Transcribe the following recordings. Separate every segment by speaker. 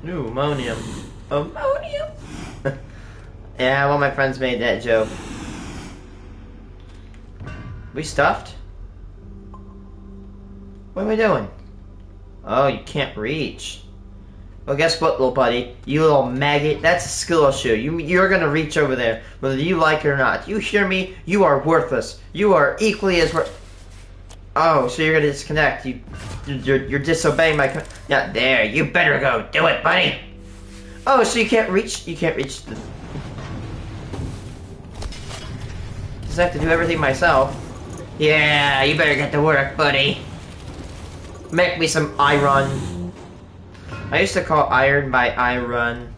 Speaker 1: Ooh, ammonium. Ammonium? Yeah, one of my friends made that joke. We stuffed? What are we doing? Oh, you can't reach. Well, guess what, little buddy? You little maggot. That's a skill issue. You're gonna reach over there, whether you like it or not. You hear me? You are worthless. You are equally as worth. Oh, so you're gonna disconnect. You're disobeying my. Yeah, there. You better go do it, buddy. Oh, so you can't reach. You can't reach the. Cause I have to do everything myself. Yeah, you better get to work, buddy. Make me some iron. I used to call iron by iron.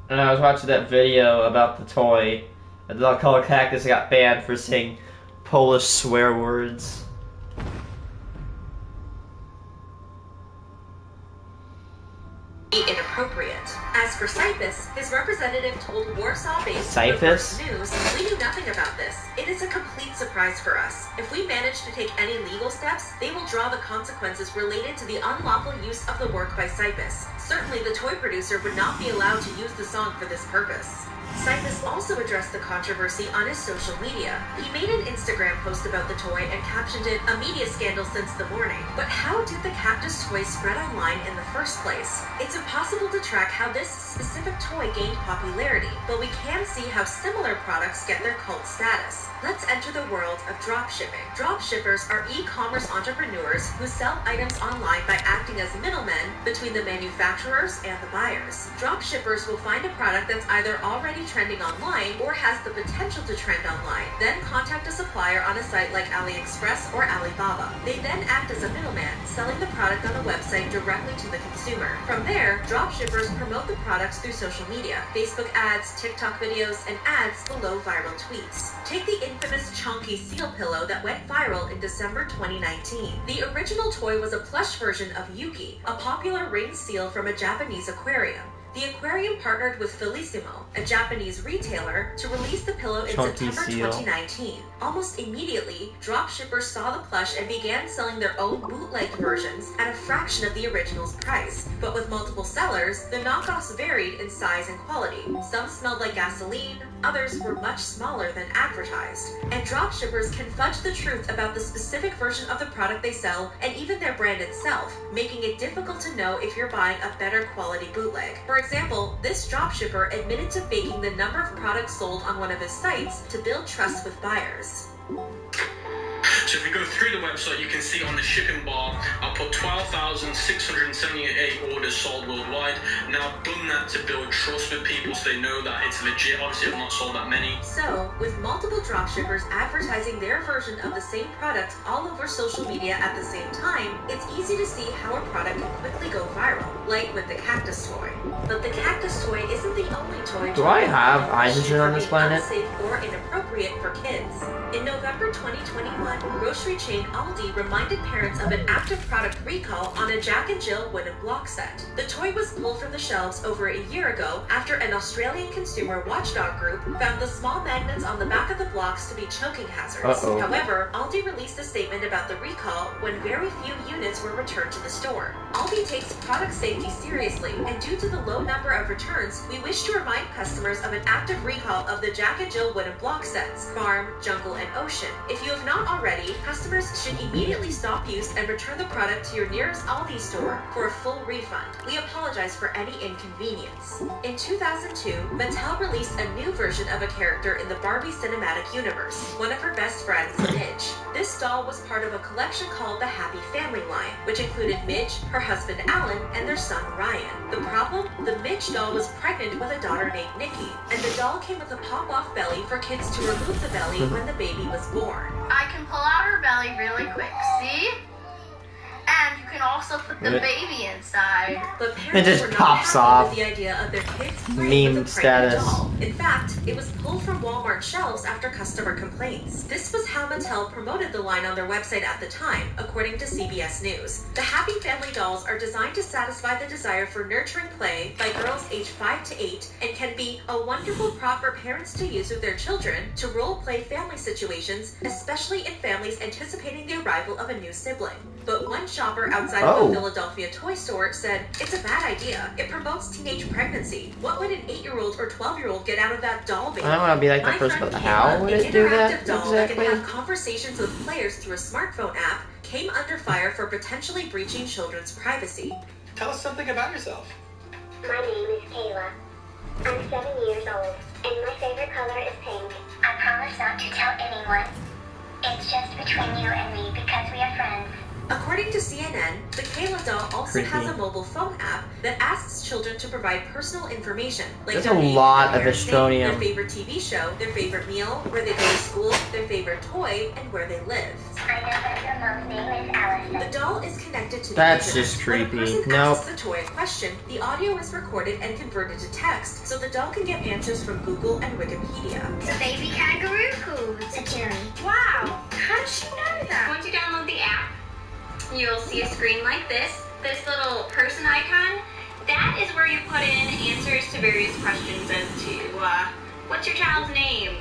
Speaker 1: And I was watching that video about the toy. The dog color cactus got banned for saying Polish swear words.
Speaker 2: Inappropriate. As for Cyphus, his representative told Warsaw-based
Speaker 1: Cyphus?
Speaker 2: News, "We knew nothing about this. It is a complete surprise for us. If we manage to take any legal steps, they will draw the consequences related to the unlawful use of the work by Cyphus. Certainly the toy producer would not be allowed to use the song for this purpose." Cyphus also addressed the controversy on his social media. He made an Instagram post about the toy and captioned it, "A media scandal since the morning." But how did the cactus toy spread online in the first place? It's impossible to track how this specific toy gained popularity, but we can see how similar products get their cult status. Let's enter the world of dropshipping. Dropshippers are e-commerce entrepreneurs who sell items online by acting as middlemen between the manufacturers and the buyers. Dropshippers will find a product that's either already trending online or has the potential to trend online, then contact a supplier on a site like AliExpress or Alibaba. They then act as a middleman, selling the product on a website directly to the consumer. From there, dropshippers promote the products through social media, Facebook ads, TikTok videos, and ads below viral tweets. Take the infamous chunky seal pillow that went viral in December 2019. The original toy was a plush version of Yuki, a popular ringed seal from a Japanese aquarium. The aquarium partnered with Felissimo, a Japanese retailer, to release the pillow in September 2019. Almost immediately, dropshippers saw the plush and began selling their own bootleg versions at a fraction of the original's price. But with multiple sellers, the knockoffs varied in size and quality. Some smelled like gasoline, others were much smaller than advertised. And dropshippers can fudge the truth about the specific version of the product they sell and even their brand itself, making it difficult to know if you're buying a better quality bootleg. For example, this dropshipper admitted to faking the number of products sold on one of his sites to build trust with buyers.
Speaker 3: So if we go through the website, you can see on the shipping bar, I put 12,678 orders sold worldwide. Now I've done that to build trust with people so they know that it's legit. Obviously, I've not sold that many.
Speaker 2: So, with multiple dropshippers advertising their version of the same product all over social media at the same time, it's easy to see how a product can quickly go viral, like with the cactus toy. But the cactus toy isn't the only toy.
Speaker 1: Do I have hydrogen on this planet?
Speaker 2: Unsafe or inappropriate for kids. In November 2021, grocery chain Aldi reminded parents of an active product recall on a Jack and Jill wooden block set. The toy was pulled from the shelves over a year ago after an Australian consumer watchdog group found the small magnets on the back of the blocks to be choking hazards. However, Aldi released a statement about the recall when very few units were returned to the store. Aldi takes product safety seriously, and due to the low number of returns, we wish to remind customers of an active recall of the Jack and Jill wooden block sets, Farm, Jungle, and Ocean. If you have not already, customers should immediately stop use and return the product to your nearest Aldi store for a full refund. We apologize for any inconvenience. In 2002, Mattel released a new version of a character in the Barbie cinematic universe, one of her best friends, Midge. This doll was part of a collection called the Happy Family line, which included Midge, her husband Alan, and their son Ryan. The problem? The Midge doll was pregnant with a daughter named Nikki, and the doll came with a pop-off belly for kids to remove the belly when the baby was born.
Speaker 4: I can pull out her belly really quick, see? And you can also put the baby inside.
Speaker 2: But parents
Speaker 1: just
Speaker 2: were not
Speaker 1: pops
Speaker 2: happy
Speaker 1: off.
Speaker 2: with the idea of their kids playing
Speaker 1: Meme
Speaker 2: with a pregnant
Speaker 1: status.
Speaker 2: doll. In fact, it was pulled from Walmart shelves after customer complaints. This was how Mattel promoted the line on their website at the time, according to CBS News. The Happy Family dolls are designed to satisfy the desire for nurturing play by girls aged 5 to 8 and can be a wonderful prop for parents to use with their children to role-play family situations, especially in families anticipating the arrival of a new sibling. But one shopper outside of a Philadelphia toy store said, "It's a bad idea. It promotes teenage pregnancy. What would an 8-year-old or 12-year-old get out of that doll baby?"
Speaker 1: I don't want to be like the
Speaker 2: My
Speaker 1: person,
Speaker 2: friend
Speaker 1: but how
Speaker 2: Kayla,
Speaker 1: would
Speaker 2: an
Speaker 1: it do that
Speaker 2: interactive doll that
Speaker 1: exactly?
Speaker 2: can have conversations with players through a smartphone app, came under fire for potentially breaching children's privacy.
Speaker 3: Tell us something about yourself.
Speaker 5: My name is Kayla. I'm 7 years old, and my favorite color is pink. I promise not to tell anyone. It's just between you and me because we are friends.
Speaker 2: According to CNN, the Kayla doll also has a mobile phone app that asks children to provide personal information, like
Speaker 1: There's
Speaker 2: their
Speaker 1: a
Speaker 2: name,
Speaker 1: lot
Speaker 2: their
Speaker 1: of
Speaker 2: parents' name,
Speaker 1: Astroneer.
Speaker 2: their favorite TV show, their favorite meal, where they go to school, their favorite toy, and where they live.
Speaker 5: I know that your mom's name is Allison.
Speaker 2: The doll is connected to the
Speaker 1: That's
Speaker 2: internet.
Speaker 1: just
Speaker 2: When a
Speaker 1: creepy.
Speaker 2: person
Speaker 1: Nope.
Speaker 2: asks the toy a question, the audio is recorded and converted to text, so the doll can get answers from Google and Wikipedia.
Speaker 4: The baby kangaroo coots.
Speaker 5: A cherry.
Speaker 4: Wow, how did she know that? Once you download the app, you'll see a screen like this little person icon. That is where you put in answers to various questions as to what's your child's name,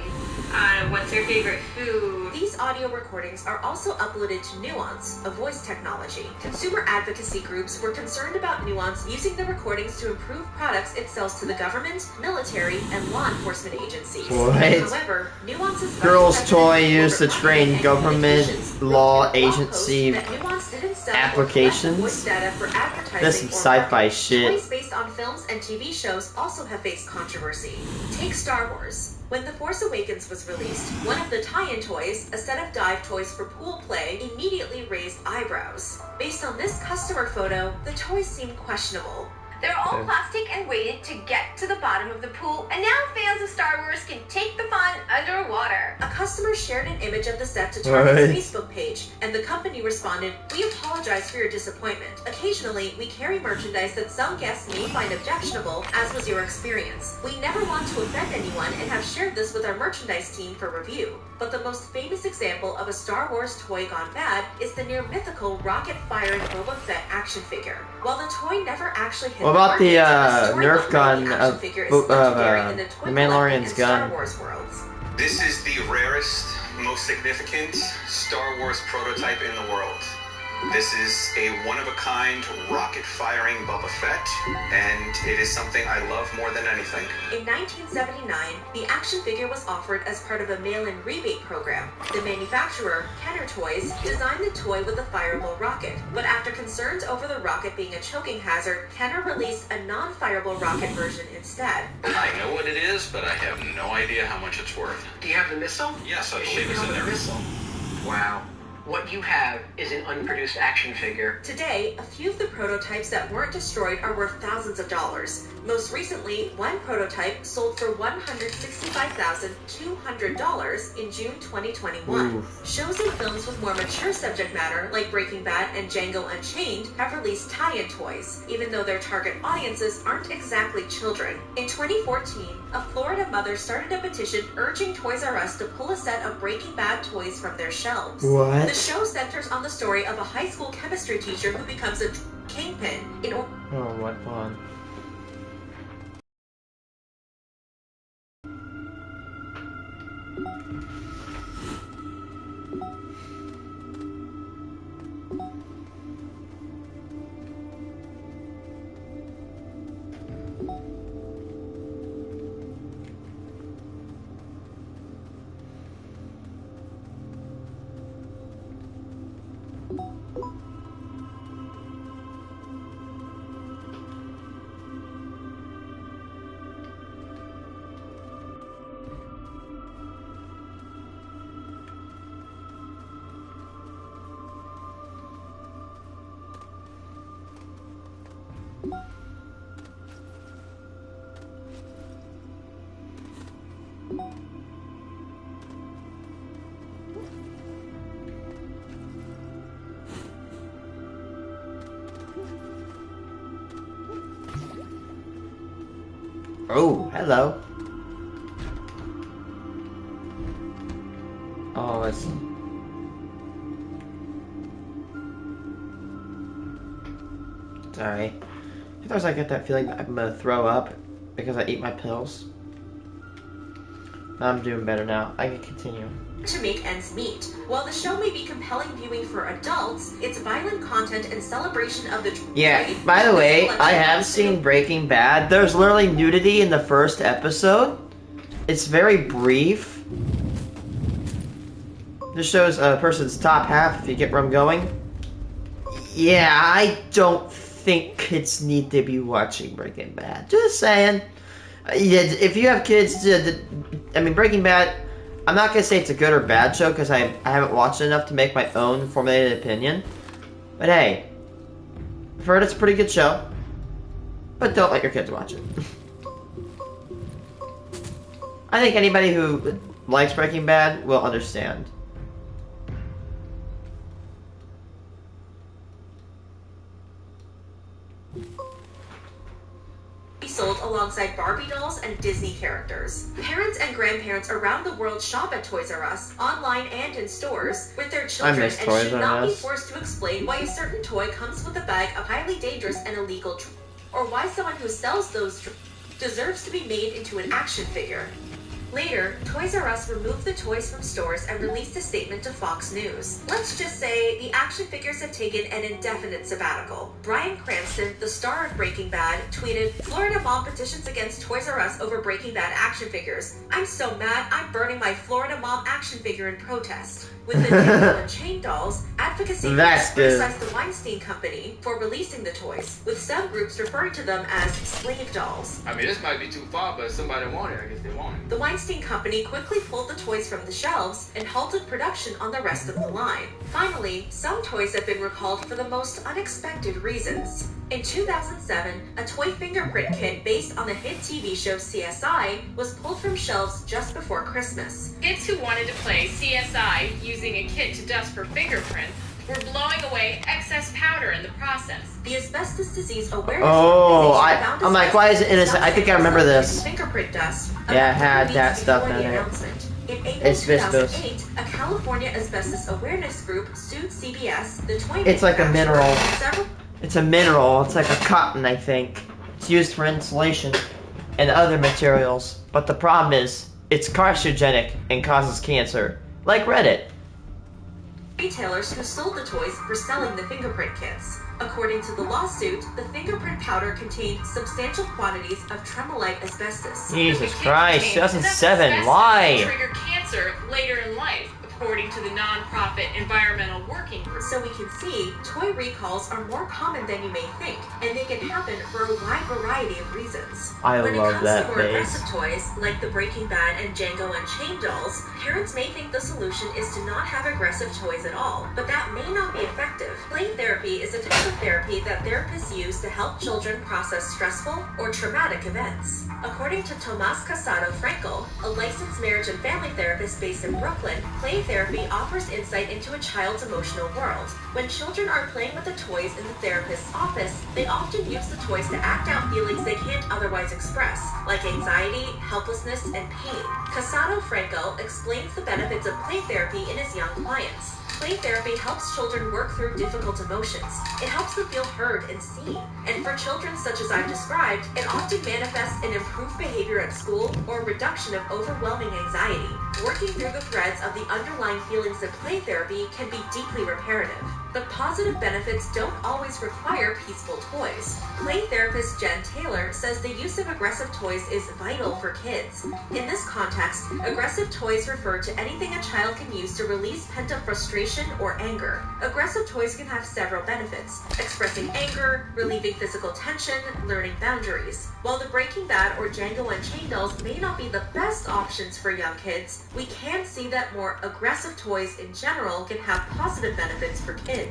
Speaker 4: what's their favorite food.
Speaker 2: These audio recordings are also uploaded to Nuance, a voice technology. Consumer advocacy groups were concerned about Nuance using the recordings to improve products it sells to the government, military, and law enforcement agencies.
Speaker 1: What?
Speaker 2: However, Nuance's
Speaker 1: Girls'
Speaker 2: vice
Speaker 1: toy
Speaker 2: president
Speaker 1: used to
Speaker 2: for
Speaker 1: train
Speaker 2: marketing and
Speaker 1: government,
Speaker 2: communications
Speaker 1: law
Speaker 2: wrote in a blog post
Speaker 1: agency
Speaker 2: that Nuance didn't sell or
Speaker 1: applications.
Speaker 2: collect voice data for advertising
Speaker 1: That's some
Speaker 2: or
Speaker 1: sci-fi
Speaker 2: marketing.
Speaker 1: shit.
Speaker 2: Toys based on films and TV shows also have faced controversy. Take Star Wars. When The Force Awakens was released, one of the tie-in toys, a set of dive toys for pool play, immediately raised eyebrows. Based on this customer photo, the toys seemed questionable.
Speaker 4: They're all plastic and weighted to get to the bottom of the pool, and now fans of Star Wars can take the fun underwater.
Speaker 2: A customer shared an image of the set to Target's
Speaker 1: What?
Speaker 2: Facebook page, and the company responded, "We apologize for your disappointment. Occasionally, we carry merchandise that some guests may find objectionable, as was your experience. We never want to offend anyone and have shared this with our merchandise team for review." But the most famous example of a Star Wars toy gone bad is the near mythical rocket-firing Boba Fett action figure. While the toy never actually hit
Speaker 1: What about the
Speaker 2: market, story
Speaker 1: Nerf
Speaker 2: behind
Speaker 1: gun
Speaker 2: the action
Speaker 1: of
Speaker 2: figure is
Speaker 1: the
Speaker 2: legendary in the toy
Speaker 1: Mandalorian's
Speaker 2: collecting and Star
Speaker 1: gun?
Speaker 2: Wars worlds.
Speaker 3: This is the rarest, most significant Star Wars prototype in the world. This is a one-of-a-kind rocket-firing Boba Fett, and it is something I love more than anything.
Speaker 2: In 1979, the action figure was offered as part of a mail-in rebate program. The manufacturer, Kenner Toys, designed the toy with a fireable rocket, but after concerns over the rocket being a choking hazard, Kenner released a non-fireable rocket version instead.
Speaker 6: I know what it is, but I have no idea how much it's worth.
Speaker 7: Do you have the missile?
Speaker 6: Yes, I
Speaker 7: It
Speaker 6: believe
Speaker 7: should
Speaker 6: it's
Speaker 7: come
Speaker 6: in
Speaker 7: with a
Speaker 6: there.
Speaker 7: missile. Wow. What you have is an unproduced action figure.
Speaker 2: Today, a few of the prototypes that weren't destroyed are worth thousands of dollars. Most recently, one prototype sold for $165,200 in June 2021.
Speaker 1: Oof.
Speaker 2: Shows and films with more mature subject matter, like Breaking Bad and Django Unchained, have released tie-in toys, even though their target audiences aren't exactly children. In 2014, a Florida mother started a petition urging Toys R Us to pull a set of Breaking Bad toys from their shelves.
Speaker 1: What?
Speaker 2: The show centers on the story of a high school chemistry teacher who becomes a kingpin in order.
Speaker 1: Oh, what fun. Oh, hello. Oh, it's... Sorry. Sometimes I get that feeling that I'm gonna throw up because I eat my pills. I'm doing better now. I can continue.
Speaker 2: To make ends meet. While the show may be compelling viewing for adults, its violent content and celebration of the
Speaker 1: Yeah, by the way, I have seen Breaking Bad. There's literally nudity in the first episode. It's very brief. This shows a person's top half, if you get where I'm going. Yeah, I don't think kids need to be watching Breaking Bad. Just saying. Yeah, if you have kids, I mean, Breaking Bad, I'm not going to say it's a good or bad show because I haven't watched it enough to make my own formulated opinion. But hey, I've heard it's a pretty good show. But don't let your kids watch it. I think anybody who likes Breaking Bad will understand.
Speaker 2: Sold alongside Barbie dolls and Disney characters. Parents and grandparents around the world shop at Toys R Us, online and in stores, with their children and should not be forced to explain why a certain toy comes with a bag of highly dangerous and illegal or why someone who sells those deserves to be made into an action figure. Later, Toys R Us removed the toys from stores and released a statement to Fox News. Let's just say the action figures have taken an indefinite sabbatical. Bryan Cranston, the star of Breaking Bad, tweeted, "Florida mom petitions against Toys R Us over Breaking Bad action figures. I'm so mad, I'm burning my Florida mom action figure in protest." With the Django and Chain dolls, advocacy groups criticized the Weinstein Company for releasing the toys, with some groups referring to them as slave dolls.
Speaker 8: I mean, this might be too far, but if somebody wanted it, I guess they want it.
Speaker 2: The Weinstein Company quickly pulled the toys from the shelves and halted production on the rest of the line. Finally, some toys have been recalled for the most unexpected reasons. In 2007, a toy fingerprint kit based on the hit TV show CSI was pulled from shelves just before Christmas.
Speaker 9: Kids who wanted to play CSI using a kit to dust for fingerprints were blowing away excess powder in the process.
Speaker 2: The Asbestos Disease Awareness
Speaker 1: I'm like, why is it innocent? I think I remember this.
Speaker 2: Fingerprint dust.
Speaker 1: Yeah, I had that stuff in it.
Speaker 2: In April 2008, a California asbestos awareness group sued CBS, the toy
Speaker 1: It's like a mineral.
Speaker 2: Several
Speaker 1: It's a mineral. It's like a cotton, I think. It's used for insulation and other materials. But the problem is, it's carcinogenic and causes cancer. Like Reddit.
Speaker 2: Retailers who sold the toys were selling the fingerprint kits. According to the lawsuit, the fingerprint powder contained substantial quantities of tremolite asbestos.
Speaker 1: Jesus Christ, 2007, why?
Speaker 9: Trigger cancer later in life, according to the non-profit Environmental Working Group.
Speaker 2: So we can see, toy recalls are more common than you may think, and they can happen for a wide variety of reasons. When it comes to more aggressive toys, like the Breaking Bad and Django Unchained dolls, parents may think the solution is to not have aggressive toys at all, but that may not be effective. Play therapy is a type of therapy that therapists use to help children process stressful or traumatic events. According to Tomas Casado-Frankel, a licensed marriage and family therapist based in Brooklyn, play therapy offers insight into a child's emotional world. When children are playing with the toys in the therapist's office, they often use the toys to act out feelings they can't otherwise express, like anxiety, helplessness, and pain. Casado-Frankel explains the benefits of play therapy in his young clients. Play therapy helps children work through difficult emotions. It helps them feel heard and seen. And for children such as I've described, it often manifests in improved behavior at school or reduction of overwhelming anxiety. Working through the threads of the underlying feelings in play therapy can be deeply reparative. But positive benefits don't always require peaceful toys. Play therapist Jen Taylor says the use of aggressive toys is vital for kids. In this context, aggressive toys refer to anything a child can use to release pent-up frustration or anger. Aggressive toys can have several benefits: expressing anger, relieving physical tension, learning boundaries. While the Breaking Bad or Django Unchained dolls may not be the best options for young kids, we can see that more aggressive toys in general can have positive benefits for kids.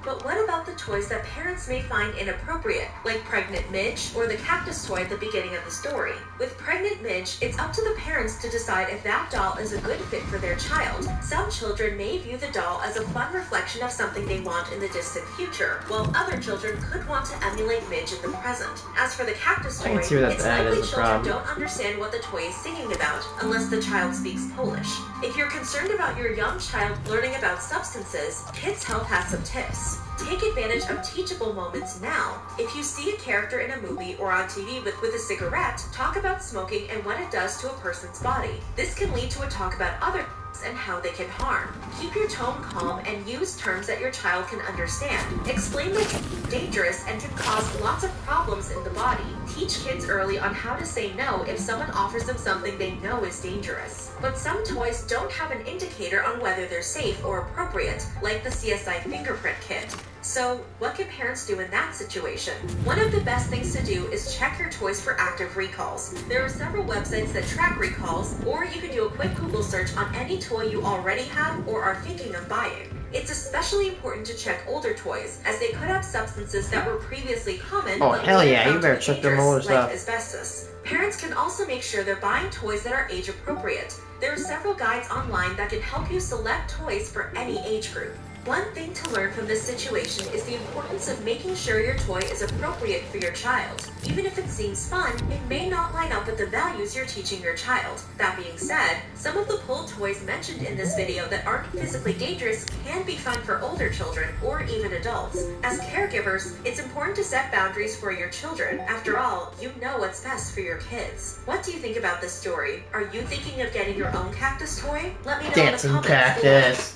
Speaker 2: But what about the toys that parents may find inappropriate, like Pregnant Midge or the cactus toy at the beginning of the story? With Pregnant Midge, it's up to the parents to decide if that doll is a good fit for their child. Some children may view the doll as a fun reflection of something they want in the distant future, while other children could want to emulate Midge in the present. As for the cactus toy, it's likely children don't understand what the toy is singing about unless the child speaks Polish. If you're concerned about your young child learning about substances, Kids Health has some tips. Take advantage of teachable moments now. If you see a character in a movie or on TV with a cigarette, talk about smoking and what it does to a person's body. This can lead to a talk about other and how they can harm. Keep your tone calm and use terms that your child can understand. Explain that it's dangerous and can cause lots of problems in the body. Teach kids early on how to say no if someone offers them something they know is dangerous. But some toys don't have an indicator on whether they're safe or appropriate, like the CSI fingerprint kit. So, what can parents do in that situation? One of the best things to do is check your toys for active recalls. There are several websites that track recalls, or you can do a quick Google search on any toy you already have or are thinking of buying. It's especially important to check older toys, as they could have substances that were previously common
Speaker 1: Oh,
Speaker 2: but
Speaker 1: hell
Speaker 2: later
Speaker 1: yeah, you
Speaker 2: found
Speaker 1: better
Speaker 2: to be
Speaker 1: check them
Speaker 2: dangerous,
Speaker 1: older
Speaker 2: like
Speaker 1: stuff.
Speaker 2: asbestos. Parents can also make sure they're buying toys that are age appropriate. There are several guides online that can help you select toys for any age group. One thing to learn from this situation is the importance of making sure your toy is appropriate for your child. Even if it seems fun, it may not line up with the values you're teaching your child. That being said, some of the pull toys mentioned in this video that aren't physically dangerous can be fun for older children or even adults. As caregivers, it's important to set boundaries for your children. After all, you know what's best for your kids. What do you think about this story? Are you thinking of getting your own cactus toy? Let me know
Speaker 1: Dancing
Speaker 2: in the comments
Speaker 1: cactus.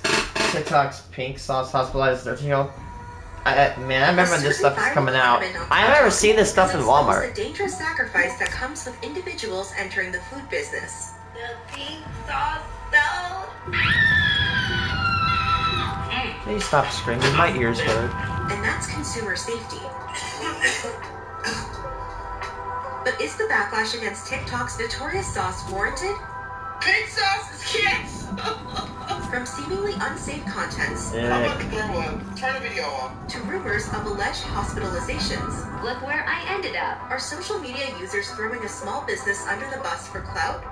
Speaker 1: TikTok's pink sauce hospitalized 13-year-old. Man, I remember when this stuff is coming out. I've never seen this stuff in Walmart.
Speaker 2: It's a dangerous sacrifice that comes with individuals entering the food business.
Speaker 5: The pink sauce sold.
Speaker 1: Please stop screaming, my ears hurt.
Speaker 2: And that's consumer safety. But is the backlash against TikTok's notorious sauce warranted?
Speaker 8: Pink sauce is kids!
Speaker 2: From seemingly unsafe contents
Speaker 8: How about the thermal lamp? Turn the video on.
Speaker 2: to rumors of alleged hospitalizations,
Speaker 4: Look where I ended up.
Speaker 2: are social media users throwing a small business under the bus for clout?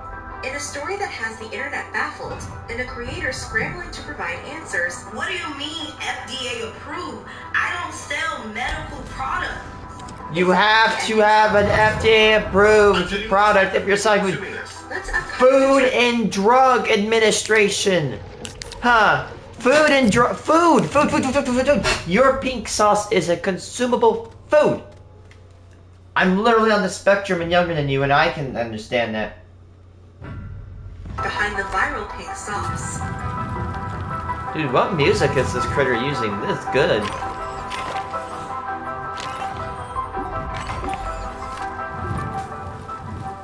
Speaker 2: In a story that has the internet baffled, and a creator scrambling to provide answers,
Speaker 10: What do you mean FDA approved? I don't sell medical products.
Speaker 1: You have to have an FDA-approved product if you're selling food.
Speaker 2: let's uncover
Speaker 1: Food and Drug Administration. Huh. Food and drug. Food. Your pink sauce is a consumable food. I'm literally on the spectrum and younger than you, and I can understand that.
Speaker 2: behind the viral pink sauce.
Speaker 1: Dude, what music is this critter using? This is good.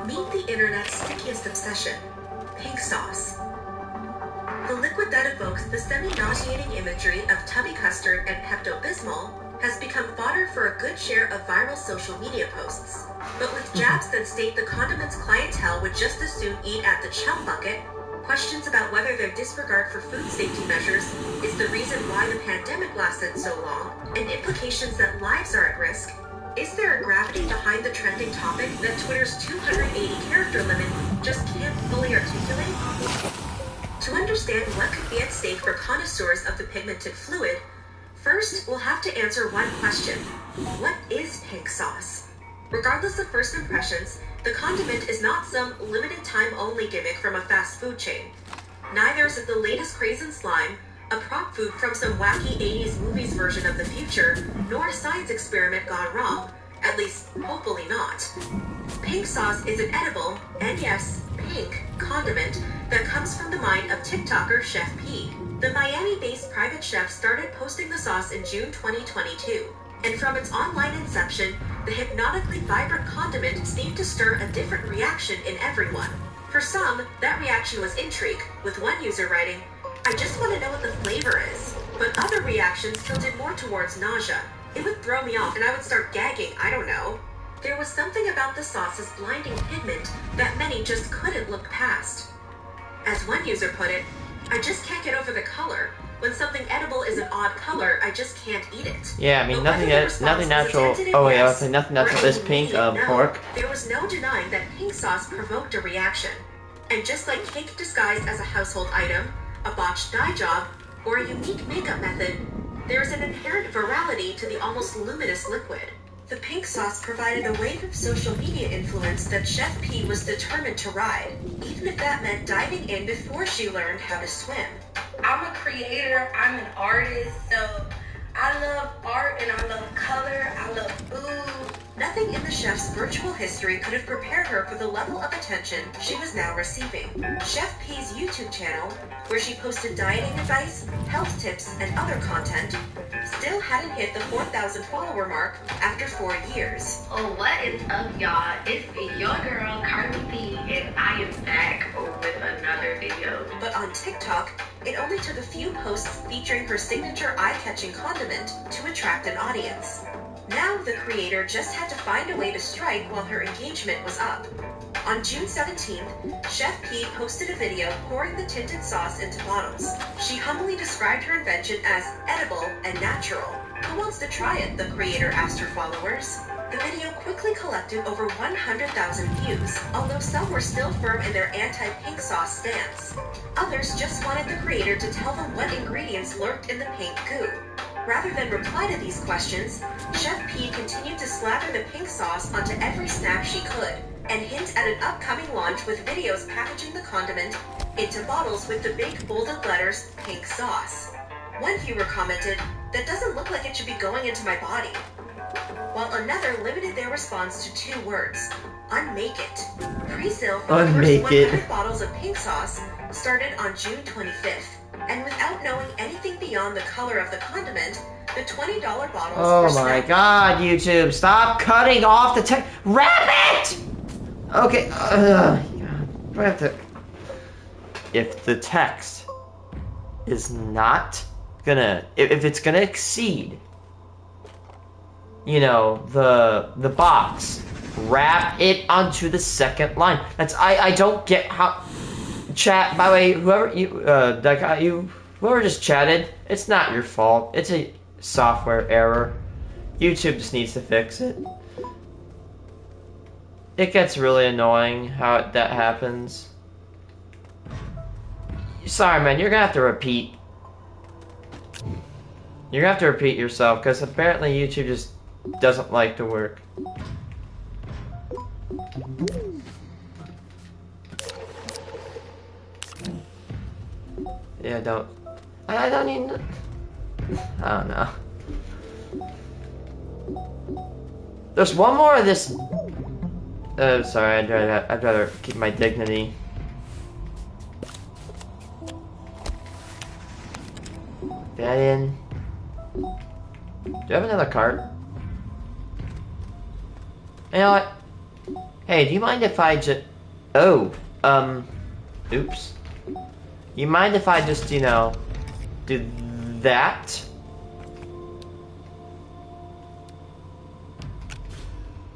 Speaker 2: Meet the internet's stickiest obsession, pink sauce. The liquid that evokes the semi-nauseating imagery of tubby custard and Pepto-Bismol has become fodder for a good share of viral social media posts. But with jabs that state the condiment's clientele would just as soon eat at the chum bucket, questions about whether their disregard for food safety measures is the reason why the pandemic lasted so long, and implications that lives are at risk. Is there a gravity behind the trending topic that Twitter's 280-character limit just can't fully articulate? To understand what could be at stake for connoisseurs of the pigmented fluid, first we'll have to answer one question. What is pink sauce? Regardless of first impressions, the condiment is not some limited time only gimmick from a fast food chain. Neither is it the latest craze in slime, a prop food from some wacky 80s movies version of the future, nor a science experiment gone wrong. At least, hopefully not. Pink sauce is an edible, and yes, pink, condiment that comes from the mind of TikToker Chef P. The Miami-based private chef started posting the sauce in June 2022. And from its online inception, the hypnotically vibrant condiment seemed to stir a different reaction in everyone. For some, that reaction was intrigue, with one user writing, "I just want to know what the flavor is." But other reactions tilted more towards nausea. It would throw me off and I would start gagging, I don't know. There was something about the sauce's blinding pigment that many just couldn't look past. As one user put it, "I just can't get over the color. When something edible is an odd color, I just can't eat it.
Speaker 1: Yeah, I mean,
Speaker 2: But
Speaker 1: nothing,
Speaker 2: whether the response
Speaker 1: nothing
Speaker 2: was
Speaker 1: natural.
Speaker 2: a tentative
Speaker 1: Oh, yeah, I was
Speaker 2: yes
Speaker 1: saying nothing
Speaker 2: or
Speaker 1: natural
Speaker 2: an
Speaker 1: is pink,
Speaker 2: immediate no,
Speaker 1: pork.
Speaker 2: there was no denying that pink sauce provoked a reaction. And just like cake disguised as a household item, a botched dye job, or a unique makeup method, there is an inherent virality to the almost luminous liquid. The pink sauce provided a wave of social media influence that Chef P was determined to ride, even if that meant diving in before she learned how to swim.
Speaker 10: I'm a creator, I'm an artist, so I love art and I love color, I love food.
Speaker 2: Nothing in the chef's virtual history could have prepared her for the level of attention she was now receiving. Chef P's YouTube channel, where she posted dieting advice, health tips, and other content, still hadn't hit the 4,000 follower mark after 4 years.
Speaker 4: Oh, what is up, y'all? It's your girl, Carly B, and I am back with another video.
Speaker 2: But on TikTok, it only took a few posts featuring her signature eye-catching condiment to attract an audience. Now the creator just had to find a way to strike while her engagement was up. On June 17th, Chef P posted a video pouring the tinted sauce into bottles. She humbly described her invention as edible and natural. Who wants to try it? The creator asked her followers. The video quickly collected over 100,000 views, although some were still firm in their anti-pink sauce stance. Others just wanted the creator to tell them what ingredients lurked in the pink goo. Rather than reply to these questions, Chef P continued to slather the pink sauce onto every snap she could, and hint at an upcoming launch with videos packaging the condiment into bottles with the big bolded letters, pink sauce. One viewer commented, "That doesn't look like it should be going into my body," while another limited their response to 2 words, unmake it. Pre-sale for the first 100 bottles of pink sauce started on June 25th. And without knowing anything beyond the color of the condiment, the $20 bottles were
Speaker 1: Oh my god, YouTube, stop cutting off the text. Wrap it! Okay, do I have to... If the text is not gonna... If it's gonna exceed, you know, the box, wrap it onto the second line. That's... I don't get how... Chat, by the way, whoever whoever just chatted, it's not your fault. It's a software error. YouTube just needs to fix it. It gets really annoying how that happens. Sorry, man, you're gonna have to repeat. You're gonna have to repeat yourself, because apparently YouTube just doesn't like to work. Yeah, I don't even... I don't know. There's one more of this... sorry, I'd rather keep my dignity. That in. Do you have another cart? You know what? Hey, do you mind if I just... Oh, oops. You mind if I just, you know, do that?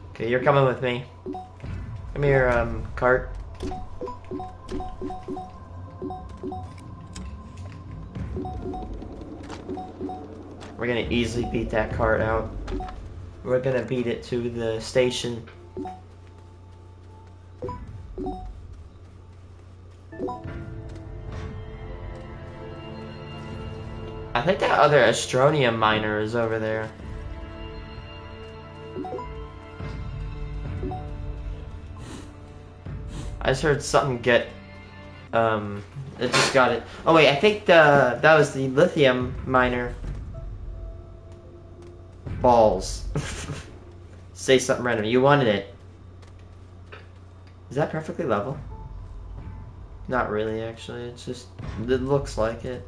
Speaker 1: Okay, you're coming with me. Come here, cart. We're gonna easily beat that cart out. We're gonna beat it to the station. I think that other Astroneer miner is over there. I just heard something get, it just got it. Oh wait, I think that was the lithium miner. Balls. Say something random. You wanted it. Is that perfectly level? Not really, actually. It's just, it looks like it.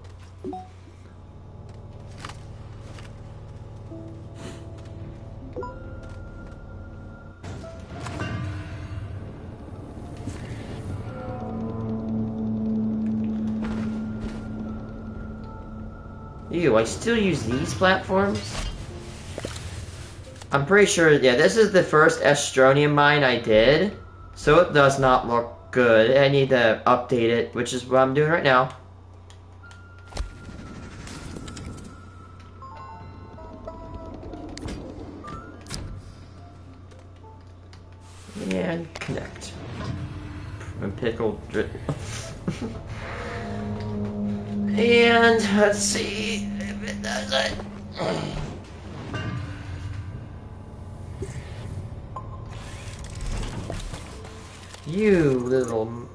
Speaker 1: Ew, I still use these platforms? I'm pretty sure, yeah, this is the first Astroneer mine I did, so it does not look good. I need to update it, which is what I'm doing right now. And connect. And pickle drip. And let's see if it does it. You little...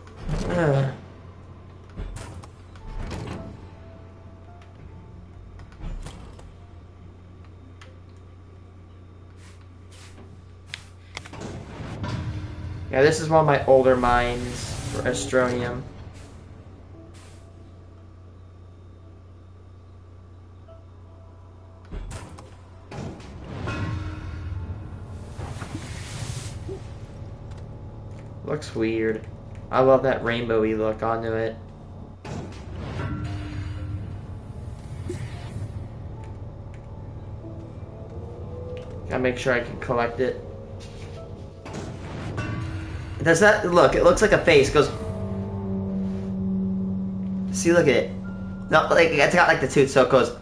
Speaker 1: Yeah, this is one of my older mines for Astronium. Looks weird. I love that rainbowy look onto it. Gotta make sure I can collect it. Does that look? It looks like a face. It goes. See, look at it. No, like it's got like the tooth, so it goes.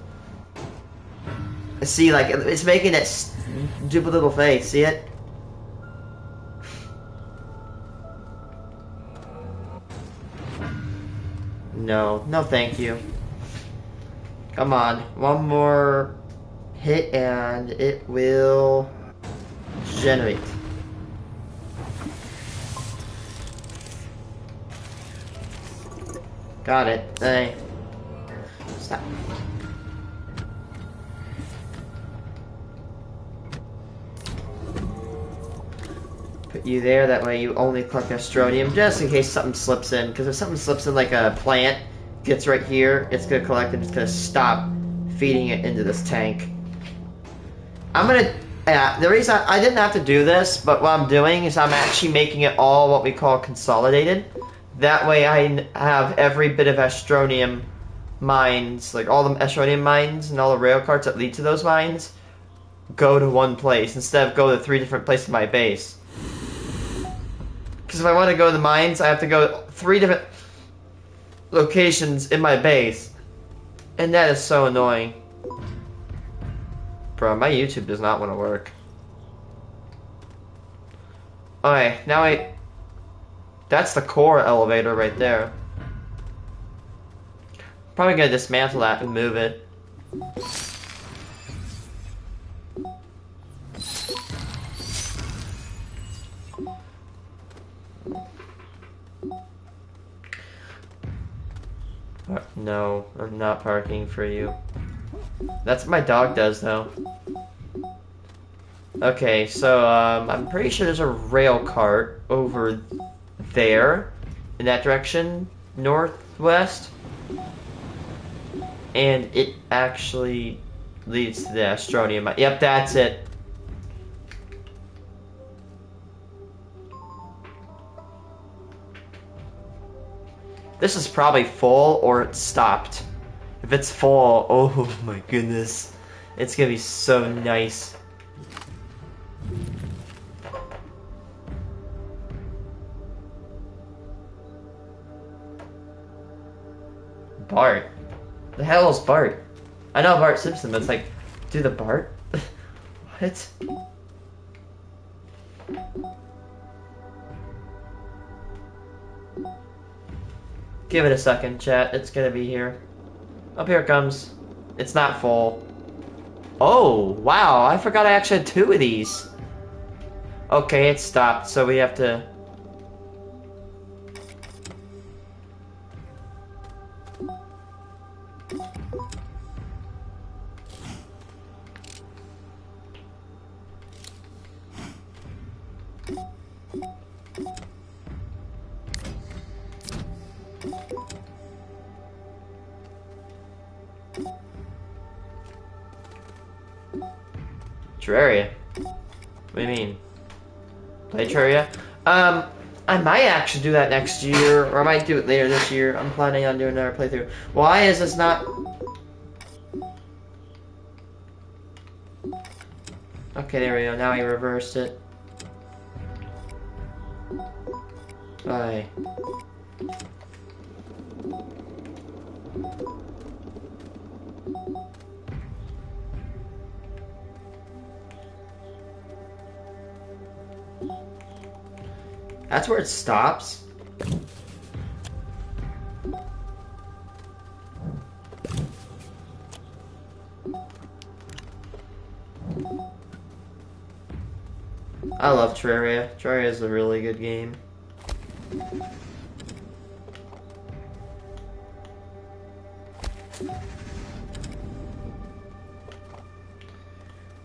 Speaker 1: See, like it's making that stupid little face. See it? No, no, thank you. Come on, one more hit and it will generate. Got it. Hey. Stop. Put you there, that way you only collect Astronium, just in case something slips in. Because if something slips in like a plant, gets right here, it's going to collect and it's going to stop feeding it into this tank. I'm going to... Yeah, the reason I didn't have to do this, but what I'm doing is I'm actually making it all what we call consolidated. That way I have every bit of Astronium mines, like all the Astronium mines and all the rail carts that lead to those mines, go to one place instead of go to 3 different places in my base. Because if I want to go to the mines, I have to go 3 different locations in my base. And that is so annoying. Bro, my YouTube does not want to work. Okay, now that's the core elevator right there. Probably gonna dismantle that and move it. No, I'm not parking for you. That's what my dog does, though. Okay, so, I'm pretty sure there's a rail cart over there, in that direction, northwest. And it actually leads to the Astronium. Yep, that's it. This is probably full or it's stopped. If it's full, oh my goodness. It's gonna be so nice. Bart? The hell is Bart? I know Bart Simpson, but it's like, do the Bart? What? Give it a second, chat. It's gonna be here. Up here it comes. It's not full. Oh, wow. I forgot I actually had 2 of these. Okay, it stopped, so we have to... Terraria? What do you mean? Play Terraria? I might actually do that next year, or I might do it later this year. I'm planning on doing another playthrough. Why is this not... Okay, there we go. Now I reversed it. Bye. That's where it stops? I love Terraria. Terraria is a really good game.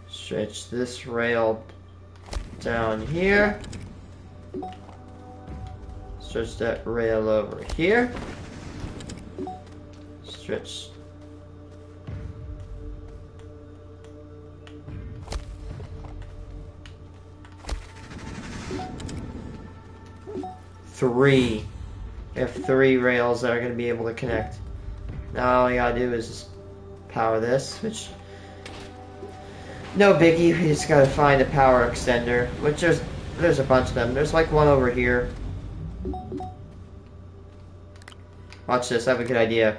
Speaker 1: Stretch this rail down here. Stretch that rail over here. Stretch. Three. We have 3 rails that are going to be able to connect. Now all I gotta do is just power this, which no biggie. We just gotta find a power extender, which there's a bunch of them. There's like one over here. Watch this. I have a good idea.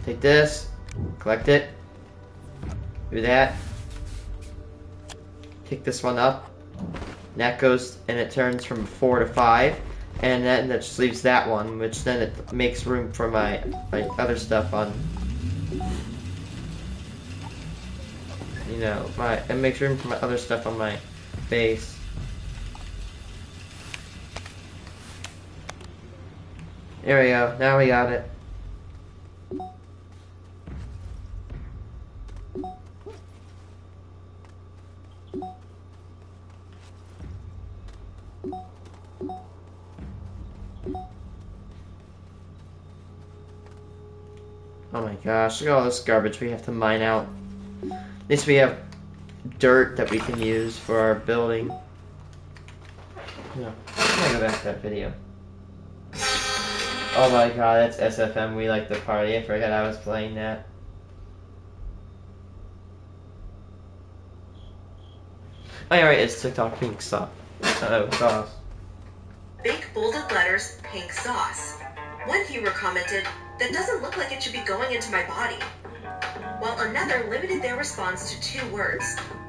Speaker 1: Take this, collect it, do that. Pick this one up. And that goes and it turns from 4 to 5. And then that just leaves that one, which then it makes room for my other stuff on, you know, it makes room for my other stuff on my base. There we go, now we got it. Oh my gosh, look at all this garbage we have to mine out. At least we have dirt that we can use for our building. No, I'm gonna go back to that video. Oh my god, that's SFM, We Like the Party. I forgot I was playing that. Oh yeah, right, it's TikTok pink sauce. Oh, sauce.
Speaker 2: Big bolded letters, pink sauce. One viewer commented, "That doesn't look like it should be going into my body." While another limited their response to 2 words,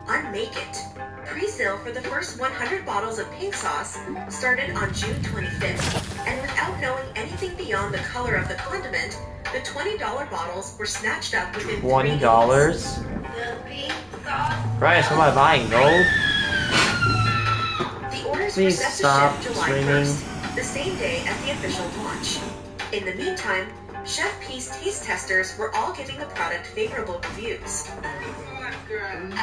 Speaker 2: unmake it. Pre-sale for the first 100 bottles of pink sauce started on June 25th, and without knowing anything beyond the color of the condiment, the $20 bottles were snatched up within 3 days.
Speaker 1: $20?
Speaker 10: The pink sauce.
Speaker 1: Bryce, am I buying gold?
Speaker 2: The orders
Speaker 1: Please
Speaker 2: were set
Speaker 1: stop
Speaker 2: to ship July
Speaker 1: streaming.
Speaker 2: 1st, the same day as the official launch. In the meantime, Chef P's taste testers were all giving the product favorable reviews.
Speaker 10: Oh my god.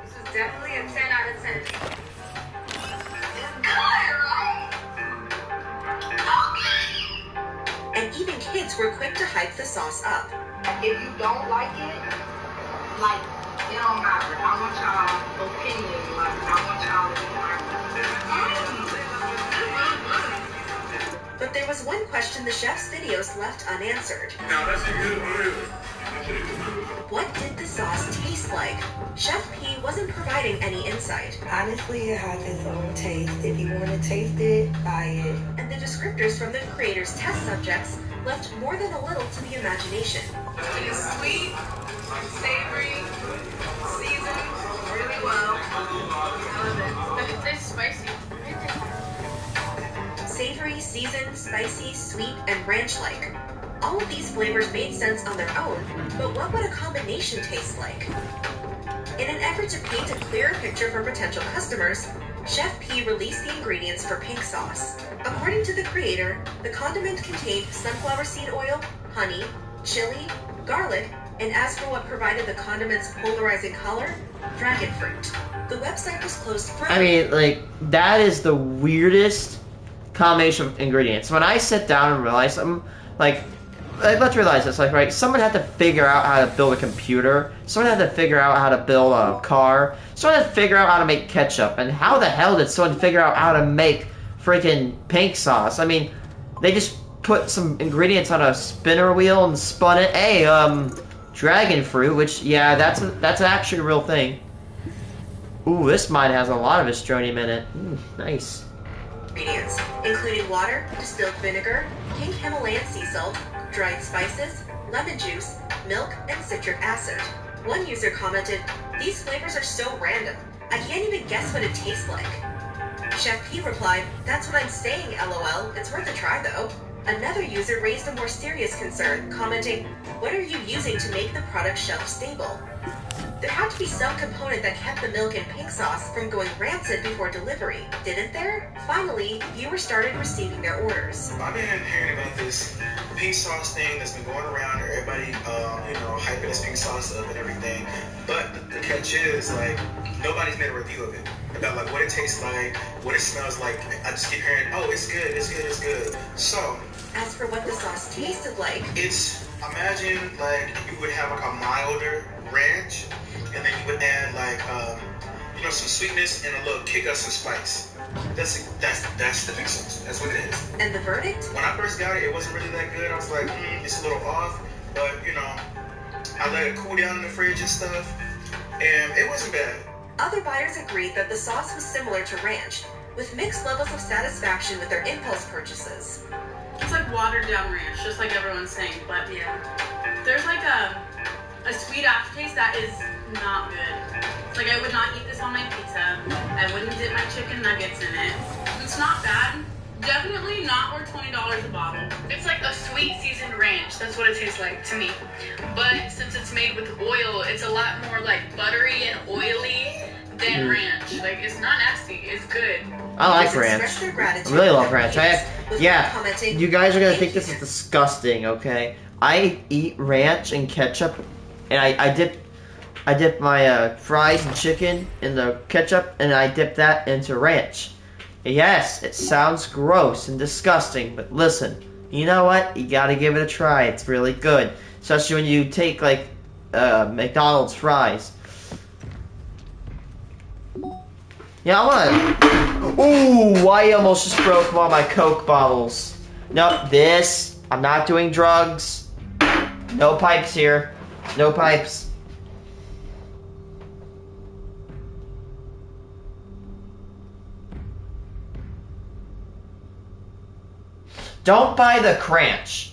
Speaker 10: This is definitely a 10 out of 10. It's good, right?
Speaker 2: And even kids were quick to hype the sauce up.
Speaker 10: If you don't like it, like, it don't matter. I want y'all opinion. Like, I want y'all to be like,
Speaker 2: But there was one question the chef's videos left unanswered.
Speaker 3: Now that's a good review.
Speaker 2: What did the sauce taste like? Chef P wasn't providing any insight,
Speaker 10: honestly, it has its own taste. If you want to taste it, buy it.
Speaker 2: and the descriptors from the creator's test subjects left more than a little to the imagination.
Speaker 9: It is sweet, savory, seasoned really well. I love it. But it's spicy.
Speaker 2: Savory, seasoned, spicy, sweet, and ranch-like. All of these flavors made sense on their own, but what would a combination taste like? In an effort to paint a clearer picture for potential customers, Chef P released the ingredients for pink sauce. According to the creator, the condiment contained sunflower seed oil, honey, chili, garlic, and as for what provided the condiment's polarizing color, dragon fruit. The website was closed for...
Speaker 1: I mean, like, that is the weirdest combination of ingredients. When I sit down and realize something, like let's realize this, like, right, someone had to figure out how to build a computer, someone had to figure out how to build a car, someone had to figure out how to make ketchup, and how the hell did someone figure out how to make freaking pink sauce? I mean, they just put some ingredients on a spinner wheel and spun it. Hey, dragon fruit, which, yeah, that's actually a real thing. Ooh, this mine has a lot of astronium in it. Ooh, nice.
Speaker 2: Ingredients, including water, distilled vinegar, pink Himalayan sea salt, dried spices, lemon juice, milk, and citric acid. One user commented, "These flavors are so random. I can't even guess what it tastes like." Chef P replied, "That's what I'm saying, LOL. It's worth a try though." Another user raised a more serious concern, commenting, "What are you using to make the product shelf stable?" There had to be some component that kept the milk and pink sauce from going rancid before delivery, didn't there? Finally, viewers started receiving their orders.
Speaker 8: I've been hearing about this pink sauce thing that's been going around, everybody, hyping this pink sauce up and everything. But the catch is, like, nobody's made a review of it. About, like, what it tastes like, what it smells like. I just keep hearing, oh, it's good, it's good, it's good. So,
Speaker 2: as for what the sauce tasted like,
Speaker 8: imagine, like, you would have, like, a milder ranch, and then you would add, like, some sweetness and a little kick of some spice. That's the pink sauce. That's what it is.
Speaker 2: And the verdict?
Speaker 8: When I first got it, it wasn't really that good. I was like, it's a little off. But, I let it cool down in the fridge and stuff. And it wasn't bad.
Speaker 2: Other buyers agreed that the sauce was similar to ranch, with mixed levels of satisfaction with their impulse purchases.
Speaker 9: It's like watered down ranch, just like everyone's saying. But yeah, there's like a sweet aftertaste that is not good. Like, I would not eat this on my pizza. I wouldn't dip my chicken nuggets in it. It's not bad. Definitely not worth $20 a bottle.
Speaker 11: It's like a sweet seasoned ranch. That's what it tastes like to me. But since it's made with oil, it's a lot more like buttery and oily than ranch. Like, it's not nasty. It's good.
Speaker 1: I like ranch. I really love ranch. You guys are gonna think this is disgusting, okay? I eat ranch and ketchup, and I dip my fries and chicken in the ketchup, and I dip that into ranch. Yes, it sounds gross and disgusting, but listen, you know what? You gotta give it a try. It's really good, especially when you take like McDonald's fries. Yeah, I wanna. Ooh, I almost just broke one of my Coke bottles. No, I'm not doing drugs. No pipes here. No pipes. Don't buy the Cranch.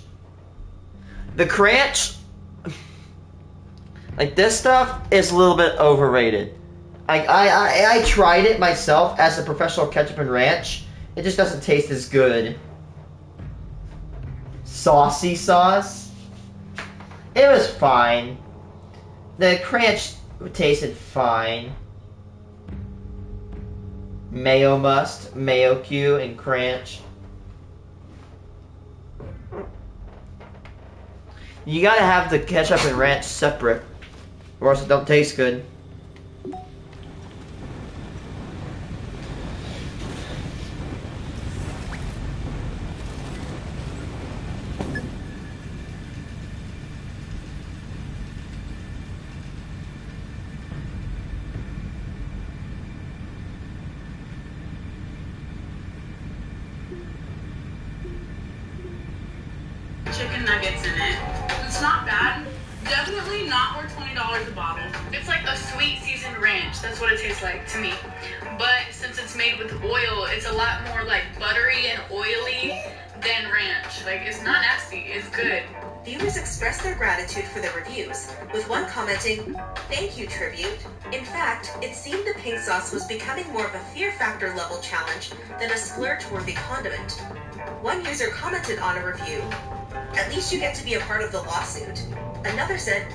Speaker 1: The Cranch, like this stuff, is a little bit overrated. I tried it myself as a professional ketchup and ranch. It just doesn't taste as good. Saucy sauce. It was fine. The Cranch tasted fine. Mayo Must, Mayo Q, and Cranch. You gotta have the ketchup and ranch separate, or else it don't taste good.
Speaker 9: Chicken nuggets in it. It's not bad. Definitely not worth $20 a bottle.
Speaker 11: It's like a sweet seasoned ranch. That's what it tastes like to me. But since it's made with oil, it's a lot more like buttery and oily than ranch. Like, it's not nasty. It's good.
Speaker 2: Viewers expressed their gratitude for the reviews, with one commenting, "Thank you, Tribute." In fact, it seemed the pink sauce was becoming more of a fear factor level challenge than a splurge-worthy condiment. One user commented on a review, "At least you get to be a part of the lawsuit." Another said,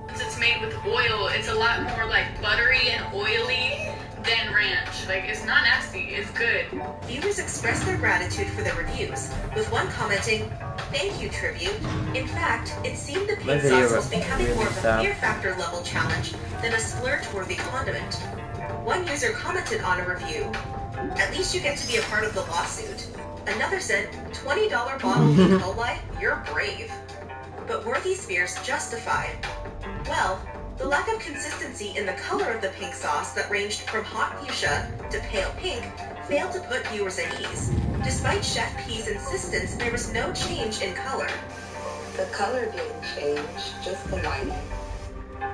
Speaker 11: Since it's made with oil, it's a lot more like buttery and oily than ranch. Like, it's not nasty. It's good.
Speaker 2: Viewers expressed their gratitude for the reviews, with one commenting, "Thank you, Tribute." In fact, it seemed the pink sauce was becoming more of a fear factor level challenge than a splurge-worthy condiment. One user commented on a review, "At least you get to be a part of the lawsuit." Another said, $20 bottle of Cola, you're brave. But were these fears justified? Well, the lack of consistency in the color of the pink sauce that ranged from hot fuchsia to pale pink failed to put viewers at ease. Despite Chef P's insistence, there was no change in color.
Speaker 10: The color didn't change, just the lighting.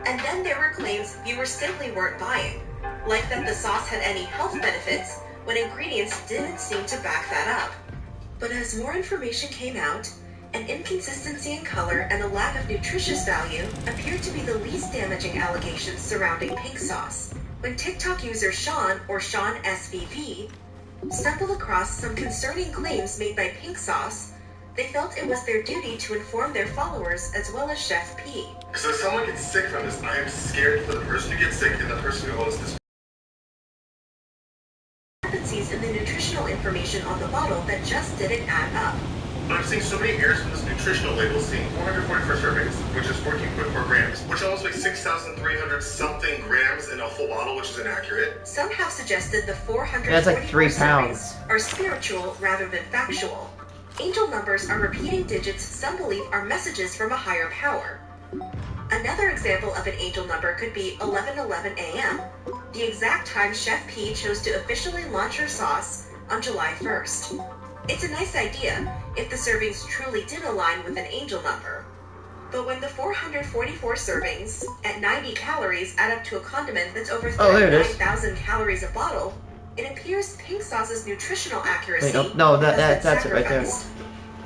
Speaker 2: And then there were claims viewers simply weren't buying, like that the sauce had any health benefits, when ingredients didn't seem to back that up. But as more information came out, An inconsistency in color and a lack of nutritious value appeared to be the least damaging allegations surrounding pink sauce. When TikTok user Sean, or Sean SVV, stumbled across some concerning claims made by pink sauce, they felt it was their duty to inform their followers as well as Chef P.
Speaker 12: So if someone gets sick from this, I am scared for the person who gets sick and the person who owns this.
Speaker 2: Discrepancies in the nutritional information on the bottle that just didn't add up.
Speaker 12: But I'm seeing so many errors from this nutritional label, seeing 444 servings, which is 14.4 grams, which almost makes 6,300 something grams in a full bottle, which is inaccurate.
Speaker 2: Some have suggested the 444
Speaker 1: That's like 3 pounds.
Speaker 2: servings are spiritual rather than factual. Angel numbers are repeating digits some believe are messages from a higher power. Another example of an angel number could be 11:11 a.m., the exact time Chef P chose to officially launch her sauce on July 1st. It's a nice idea if the servings truly did align with an angel number. But when the 444 servings at 90 calories add up to a condiment that's over 39,000 calories a bottle, it appears pink sauce's nutritional accuracy
Speaker 1: that's it right there.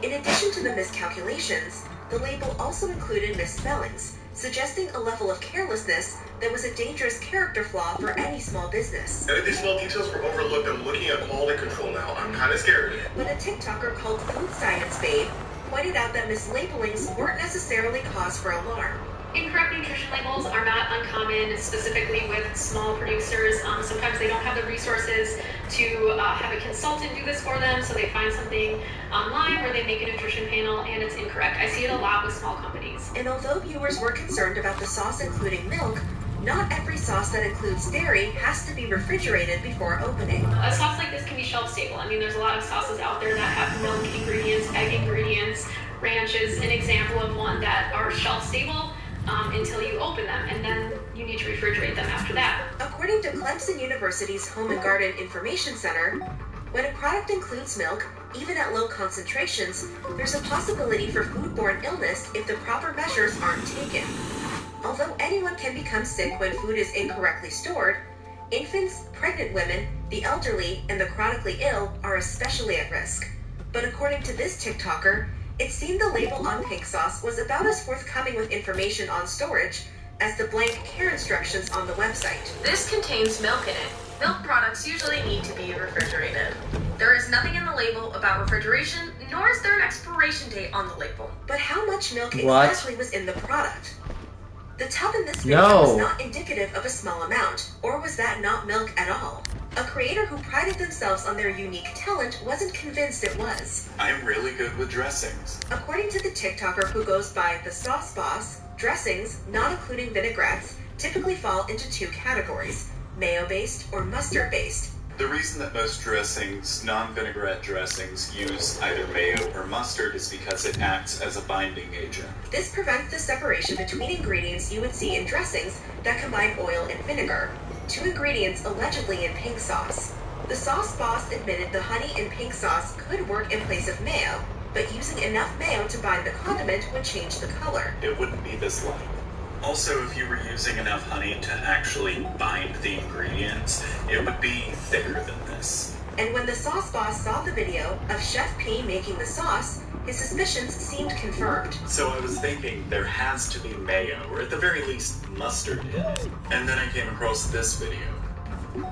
Speaker 2: In addition to the miscalculations, the label also included misspellings, suggesting a level of carelessness that was a dangerous character flaw for any small business.
Speaker 12: And if these small details were overlooked, I'm looking at quality control now. I'm kind of scared.
Speaker 2: But a TikToker called Food Science Babe pointed out that mislabelings weren't necessarily cause for alarm.
Speaker 13: Incorrect nutrition labels are not uncommon, specifically with small producers. Sometimes they don't have the resources to have a consultant do this for them, so they find something online where they make a nutrition panel and it's incorrect. I see it a lot with small companies.
Speaker 2: And although viewers were concerned about the sauce including milk, not every sauce that includes dairy has to be refrigerated before opening.
Speaker 13: A sauce like this can be shelf stable. I mean, there's a lot of sauces out there that have milk ingredients, egg ingredients. Ranch is an example of one that are shelf stable until you open them, and then you need to refrigerate them after that.
Speaker 2: According to Clemson University's Home and Garden Information Center, when a product includes milk, even at low concentrations, there's a possibility for foodborne illness if the proper measures aren't taken. Although anyone can become sick when food is incorrectly stored, infants, pregnant women, the elderly, and the chronically ill are especially at risk. But according to this TikToker, it seemed the label on pink sauce was about as forthcoming with information on storage as the blank care instructions on the website. This contains milk in it. Milk products usually need to be refrigerated. There is nothing in the label about refrigeration, nor is there an expiration date on the label. But how much milk exactly was in the product? The tub in this picture was not indicative of a small amount, or was that not milk at all? A creator who prided themselves on their unique talent wasn't convinced it was.
Speaker 6: I'm really good with dressings.
Speaker 2: According to the TikToker who goes by the Sauce Boss, dressings, not including vinaigrettes, typically fall into 2 categories, mayo-based or mustard-based.
Speaker 6: The reason that most dressings, non-vinaigrette dressings, use either mayo or mustard is because it acts as a binding agent.
Speaker 2: This prevents the separation between ingredients you would see in dressings that combine oil and vinegar, 2 ingredients allegedly in pink sauce. The Sauce Boss admitted the honey in pink sauce could work in place of mayo, but using enough mayo to bind the condiment would change the color.
Speaker 6: It wouldn't be this light. Also, if you were using enough honey to actually bind the ingredients, it would be thicker than this.
Speaker 2: And when the Sauce Boss saw the video of Chef P making the sauce, his suspicions seemed confirmed.
Speaker 6: So I was thinking there has to be mayo, or at the very least mustard in it. And then I came across this video,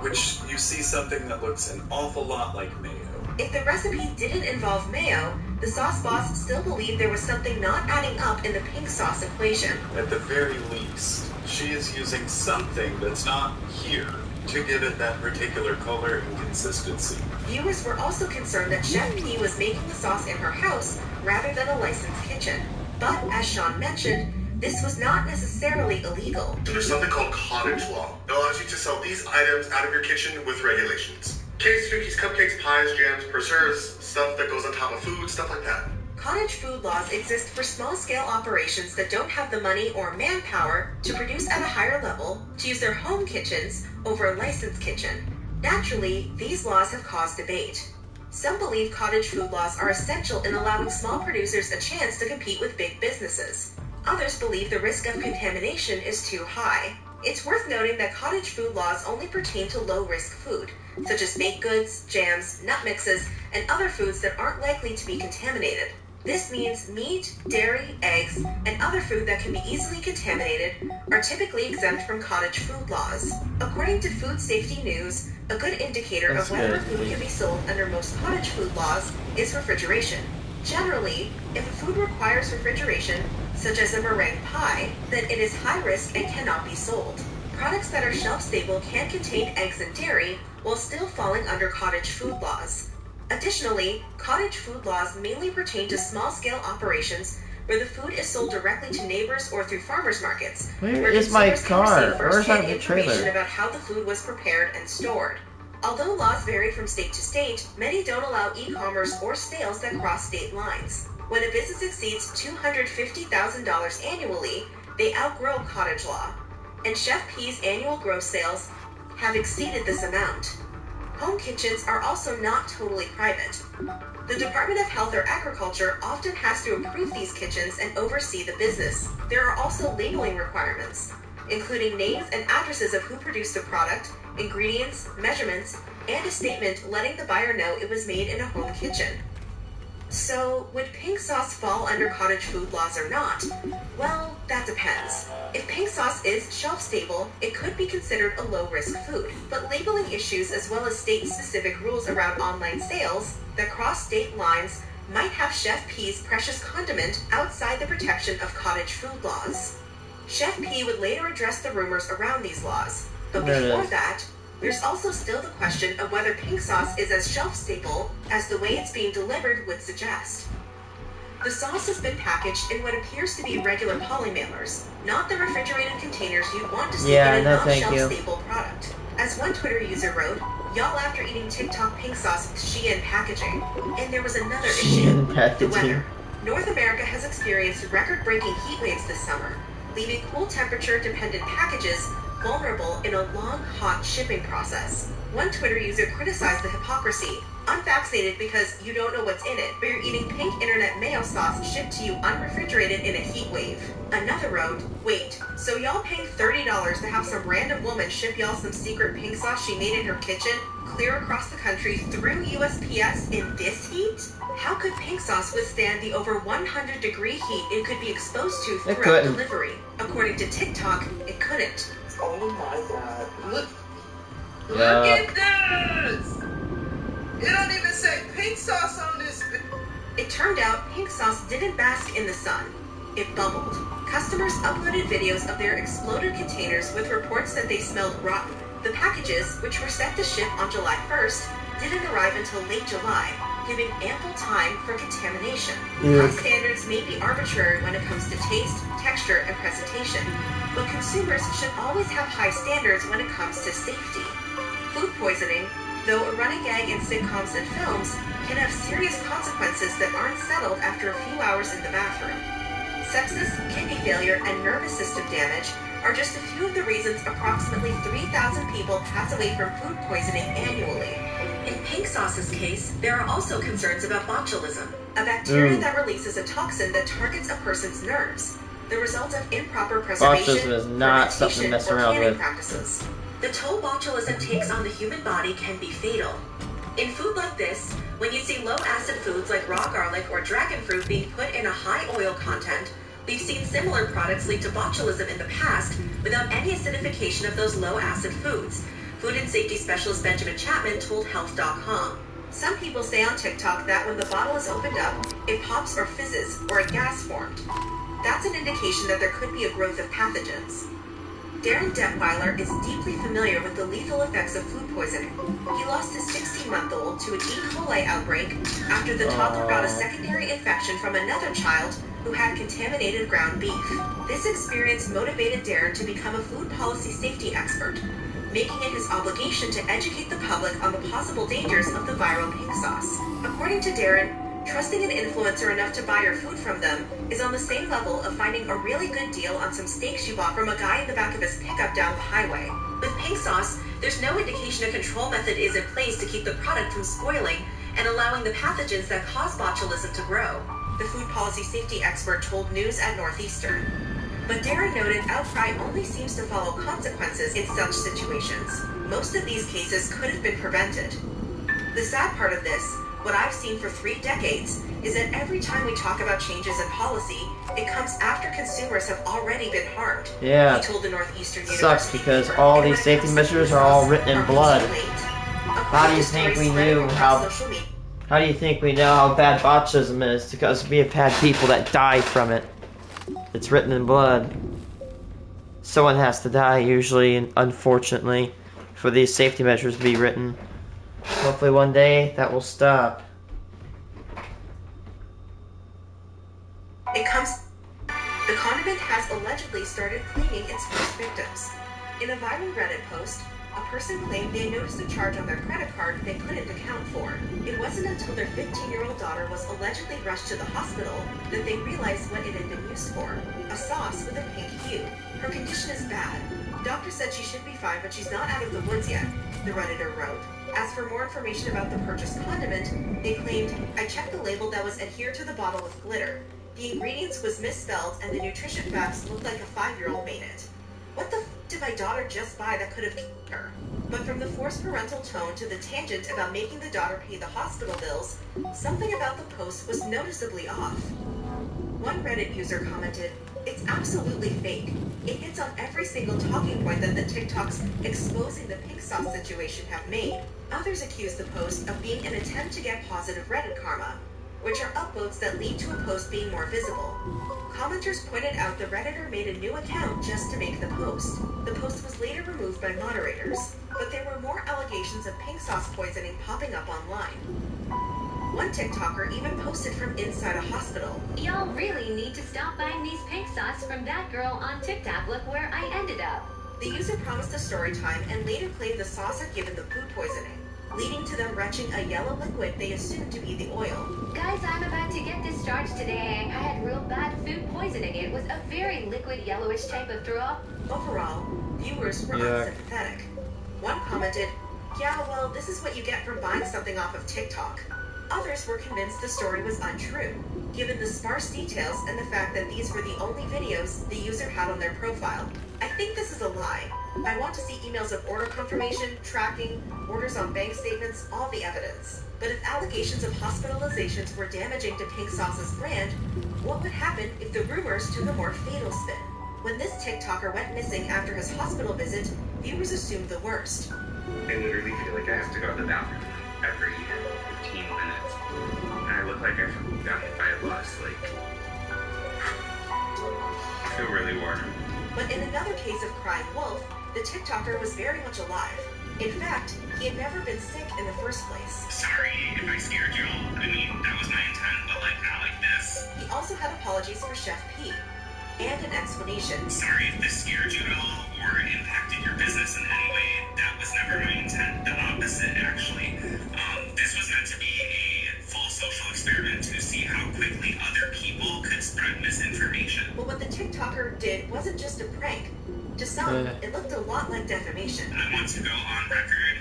Speaker 6: which you see something that looks an awful lot like mayo.
Speaker 2: If the recipe didn't involve mayo, the Sauce Boss still believed there was something not adding up in the pink sauce equation.
Speaker 6: At the very least, she is using something that's not here to give it that particular color and consistency.
Speaker 2: Viewers were also concerned that Chef P was making the sauce in her house rather than a licensed kitchen. But, as Sean mentioned, this was not necessarily illegal.
Speaker 12: There's something called cottage law. It allows you to sell these items out of your kitchen with regulations. Cakes, cookies, cupcakes, pies, jams, preserves, stuff that goes on top of food, stuff like that.
Speaker 2: Cottage food laws exist for small-scale operations that don't have the money or manpower to produce at a higher level, to use their home kitchens over a licensed kitchen. Naturally, these laws have caused debate. Some believe cottage food laws are essential in allowing small producers a chance to compete with big businesses. Others believe the risk of contamination is too high. It's worth noting that cottage food laws only pertain to low-risk food, such as baked goods, jams, nut mixes, and other foods that aren't likely to be contaminated. This means meat, dairy, eggs, and other food that can be easily contaminated are typically exempt from cottage food laws. According to Food Safety News, a good indicator of whether a food can be sold under most cottage food laws is refrigeration. Generally, if a food requires refrigeration, such as a meringue pie, then it is high risk and cannot be sold. Products that are shelf-stable can contain eggs and dairy while still falling under cottage food laws. Additionally, cottage food laws mainly pertain to small-scale operations where the food is sold directly to neighbors or through farmers markets.
Speaker 1: Where is my car? Where's my
Speaker 2: Information
Speaker 1: trailer?
Speaker 2: about how the food was prepared and stored. Although laws vary from state to state, many don't allow e-commerce or sales that cross state lines. When a business exceeds $250,000 annually, they outgrow cottage law. And Chef P's annual gross sales have exceeded this amount. Home kitchens are also not totally private. The Department of Health or Agriculture often has to approve these kitchens and oversee the business. There are also labeling requirements, including names and addresses of who produced the product, ingredients, measurements, and a statement letting the buyer know it was made in a home kitchen. So, would pink sauce fall under cottage food laws or not? Well, that depends. If pink sauce is shelf-stable, it could be considered a low-risk food. But labeling issues as well as state-specific rules around online sales that cross state lines might have Chef P's precious condiment outside the protection of cottage food laws. Chef P would later address the rumors around these laws. But before that, there's also still the question of whether pink sauce is as shelf-stable as the way it's being delivered would suggest. The sauce has been packaged in what appears to be regular polymailers, not the refrigerated containers you'd want to see in a non-shelf-stable product. As one Twitter user wrote, "Y'all after eating TikTok pink sauce with Shein packaging." And there was another issue, the weather. North America has experienced record-breaking heat waves this summer, leaving cool temperature-dependent packages vulnerable in a long, hot shipping process. One Twitter user criticized the hypocrisy. Unvaccinated because you don't know what's in it, but you're eating pink internet mayo sauce shipped to you unrefrigerated in a heat wave. Another wrote, "Wait, so y'all paying $30 to have some random woman ship y'all some secret pink sauce she made in her kitchen clear across the country through USPS in this heat? How could pink sauce withstand the over 100-degree heat it could be exposed to throughout delivery? According to TikTok, it couldn't."
Speaker 14: Oh my god. Look
Speaker 1: Yeah.
Speaker 14: at this! It don't even say pink sauce on this.
Speaker 2: It turned out pink sauce didn't bask in the sun. It bubbled. Customers uploaded videos of their exploded containers with reports that they smelled rotten. The packages, which were set to ship on July 1st, didn't arrive until late July, giving ample time for contamination. High standards may be arbitrary when it comes to taste, texture, and presentation, but consumers should always have high standards when it comes to safety. Food poisoning, though a running gag in sitcoms and films, can have serious consequences that aren't settled after a few hours in the bathroom. Sepsis, kidney failure, and nervous system damage are just a few of the reasons approximately 3,000 people pass away from food poisoning annually. In pink sauce's case, there are also concerns about botulism, a bacteria that releases a toxin that targets a person's nerves, the result of improper preservation,
Speaker 1: Botulism is not something to mess around with.
Speaker 2: Practices. The toll botulism takes on the human body can be fatal. In food like this, when you see low-acid foods like raw garlic or dragon fruit being put in a high oil content, we've seen similar products lead to botulism in the past without any acidification of those low-acid foods. Food and safety specialist Benjamin Chapman told Health.com. Some people say on TikTok that when the bottle is opened up, it pops or fizzes, or a gas formed. That's an indication that there could be a growth of pathogens. Darren Detweiler is deeply familiar with the lethal effects of food poisoning. He lost his 16-month-old to an E. coli outbreak after the toddler got a secondary infection from another child who had contaminated ground beef. This experience motivated Darren to become a food policy safety expert, making it his obligation to educate the public on the possible dangers of the viral pink sauce. According to Darren, trusting an influencer enough to buy your food from them is on the same level of finding a really good deal on some steaks you bought from a guy in the back of his pickup down the highway. With pink sauce, there's no indication a control method is in place to keep the product from spoiling and allowing the pathogens that cause botulism to grow, the food policy safety expert told News at Northeastern. But Darren noted outcry only seems to follow consequences in such situations. Most of these cases could have been prevented. The sad part of this, what I've seen for 3 decades, is that every time we talk about changes in policy, it comes after consumers have already been harmed.
Speaker 1: Yeah.
Speaker 2: He told the Northeastern
Speaker 1: Sucks
Speaker 2: University
Speaker 1: because
Speaker 2: paper,
Speaker 1: all
Speaker 2: and
Speaker 1: these
Speaker 2: when it
Speaker 1: safety
Speaker 2: comes to
Speaker 1: measures
Speaker 2: pink
Speaker 1: are all
Speaker 2: sauce,
Speaker 1: written in
Speaker 2: are we
Speaker 1: blood.
Speaker 2: too late?
Speaker 1: How do you
Speaker 2: According to
Speaker 1: think
Speaker 2: stories
Speaker 1: we
Speaker 2: spreading
Speaker 1: knew
Speaker 2: across
Speaker 1: how?
Speaker 2: social media,
Speaker 1: How do you think we know how bad botulism is? Because we have had people that die from it. It's written in blood. Someone has to die usually, and unfortunately, for these safety measures to be written. Hopefully one day that will stop.
Speaker 2: it comes. The condiment has allegedly started claiming its first victims. In a viral Reddit post, a person claimed they noticed a charge on their credit card they couldn't account for. It wasn't until their 15-year-old daughter was allegedly rushed to the hospital that they realized what it had been used for. A sauce with a pink hue. Her condition is bad. Doctor said she should be fine, but she's not out of the woods yet, the Redditor wrote. As for more information about the purchased condiment, they claimed, I checked the label that was adhered to the bottle with glitter. The ingredients was misspelled and the nutrition facts looked like a 5-year-old made it. What the f did my daughter just buy that could have killed her? But from the forced parental tone to the tangent about making the daughter pay the hospital bills, something about the post was noticeably off. One Reddit user commented, it's absolutely fake. It hits on every single talking point that the TikToks exposing the pink sauce situation have made. Others accuse the post of being an attempt to get positive Reddit karma, which are upvotes that lead to a post being more visible. Commenters pointed out the Redditor made a new account just to make the post. The post was later removed by moderators, but there were more allegations of pink sauce poisoning popping up online. One TikToker even posted from inside a hospital.
Speaker 15: Y'all really need to stop buying these pink sauce from that girl on TikTok. Look where I ended up.
Speaker 2: The user promised a story time and later claimed the sauce had given the food poisoning, leading to them retching a yellow liquid they assumed to be the oil.
Speaker 15: Guys, I'm about to get discharged today. I had real bad food poisoning. It was a very liquid yellowish type of throw up.
Speaker 2: Overall, viewers were unsympathetic. One commented, yeah, well, this is what you get from buying something off of TikTok. Others were convinced the story was untrue, given the sparse details and the fact that these were the only videos the user had on their profile. I think this is a lie. I want to see emails of order confirmation, tracking, orders on bank statements, all the evidence. But if allegations of hospitalizations were damaging to Pink Sauce's brand, what would happen if the rumors took a more fatal spin? When this TikToker went missing after his hospital visit, viewers assumed the worst.
Speaker 16: I literally feel like I have to go to the bathroom every 15 minutes. And I look like I got hit by a bus, like... I feel really warm.
Speaker 2: But in another case of crying wolf, the TikToker was very much alive. In fact, he had never been sick in the first place.
Speaker 16: Sorry if I scared you all. I mean, that was my intent, but like, not like this.
Speaker 2: He also had apologies for Chef P, and an explanation.
Speaker 16: Sorry if this scared you at all, or impacted your business in any way. That was never my intent. The opposite, actually. This was meant to be a full social experiment to see how quickly other people could spread misinformation.
Speaker 2: But what the TikToker did wasn't just a prank. To some, it looked a lot like defamation.
Speaker 16: I want to go on record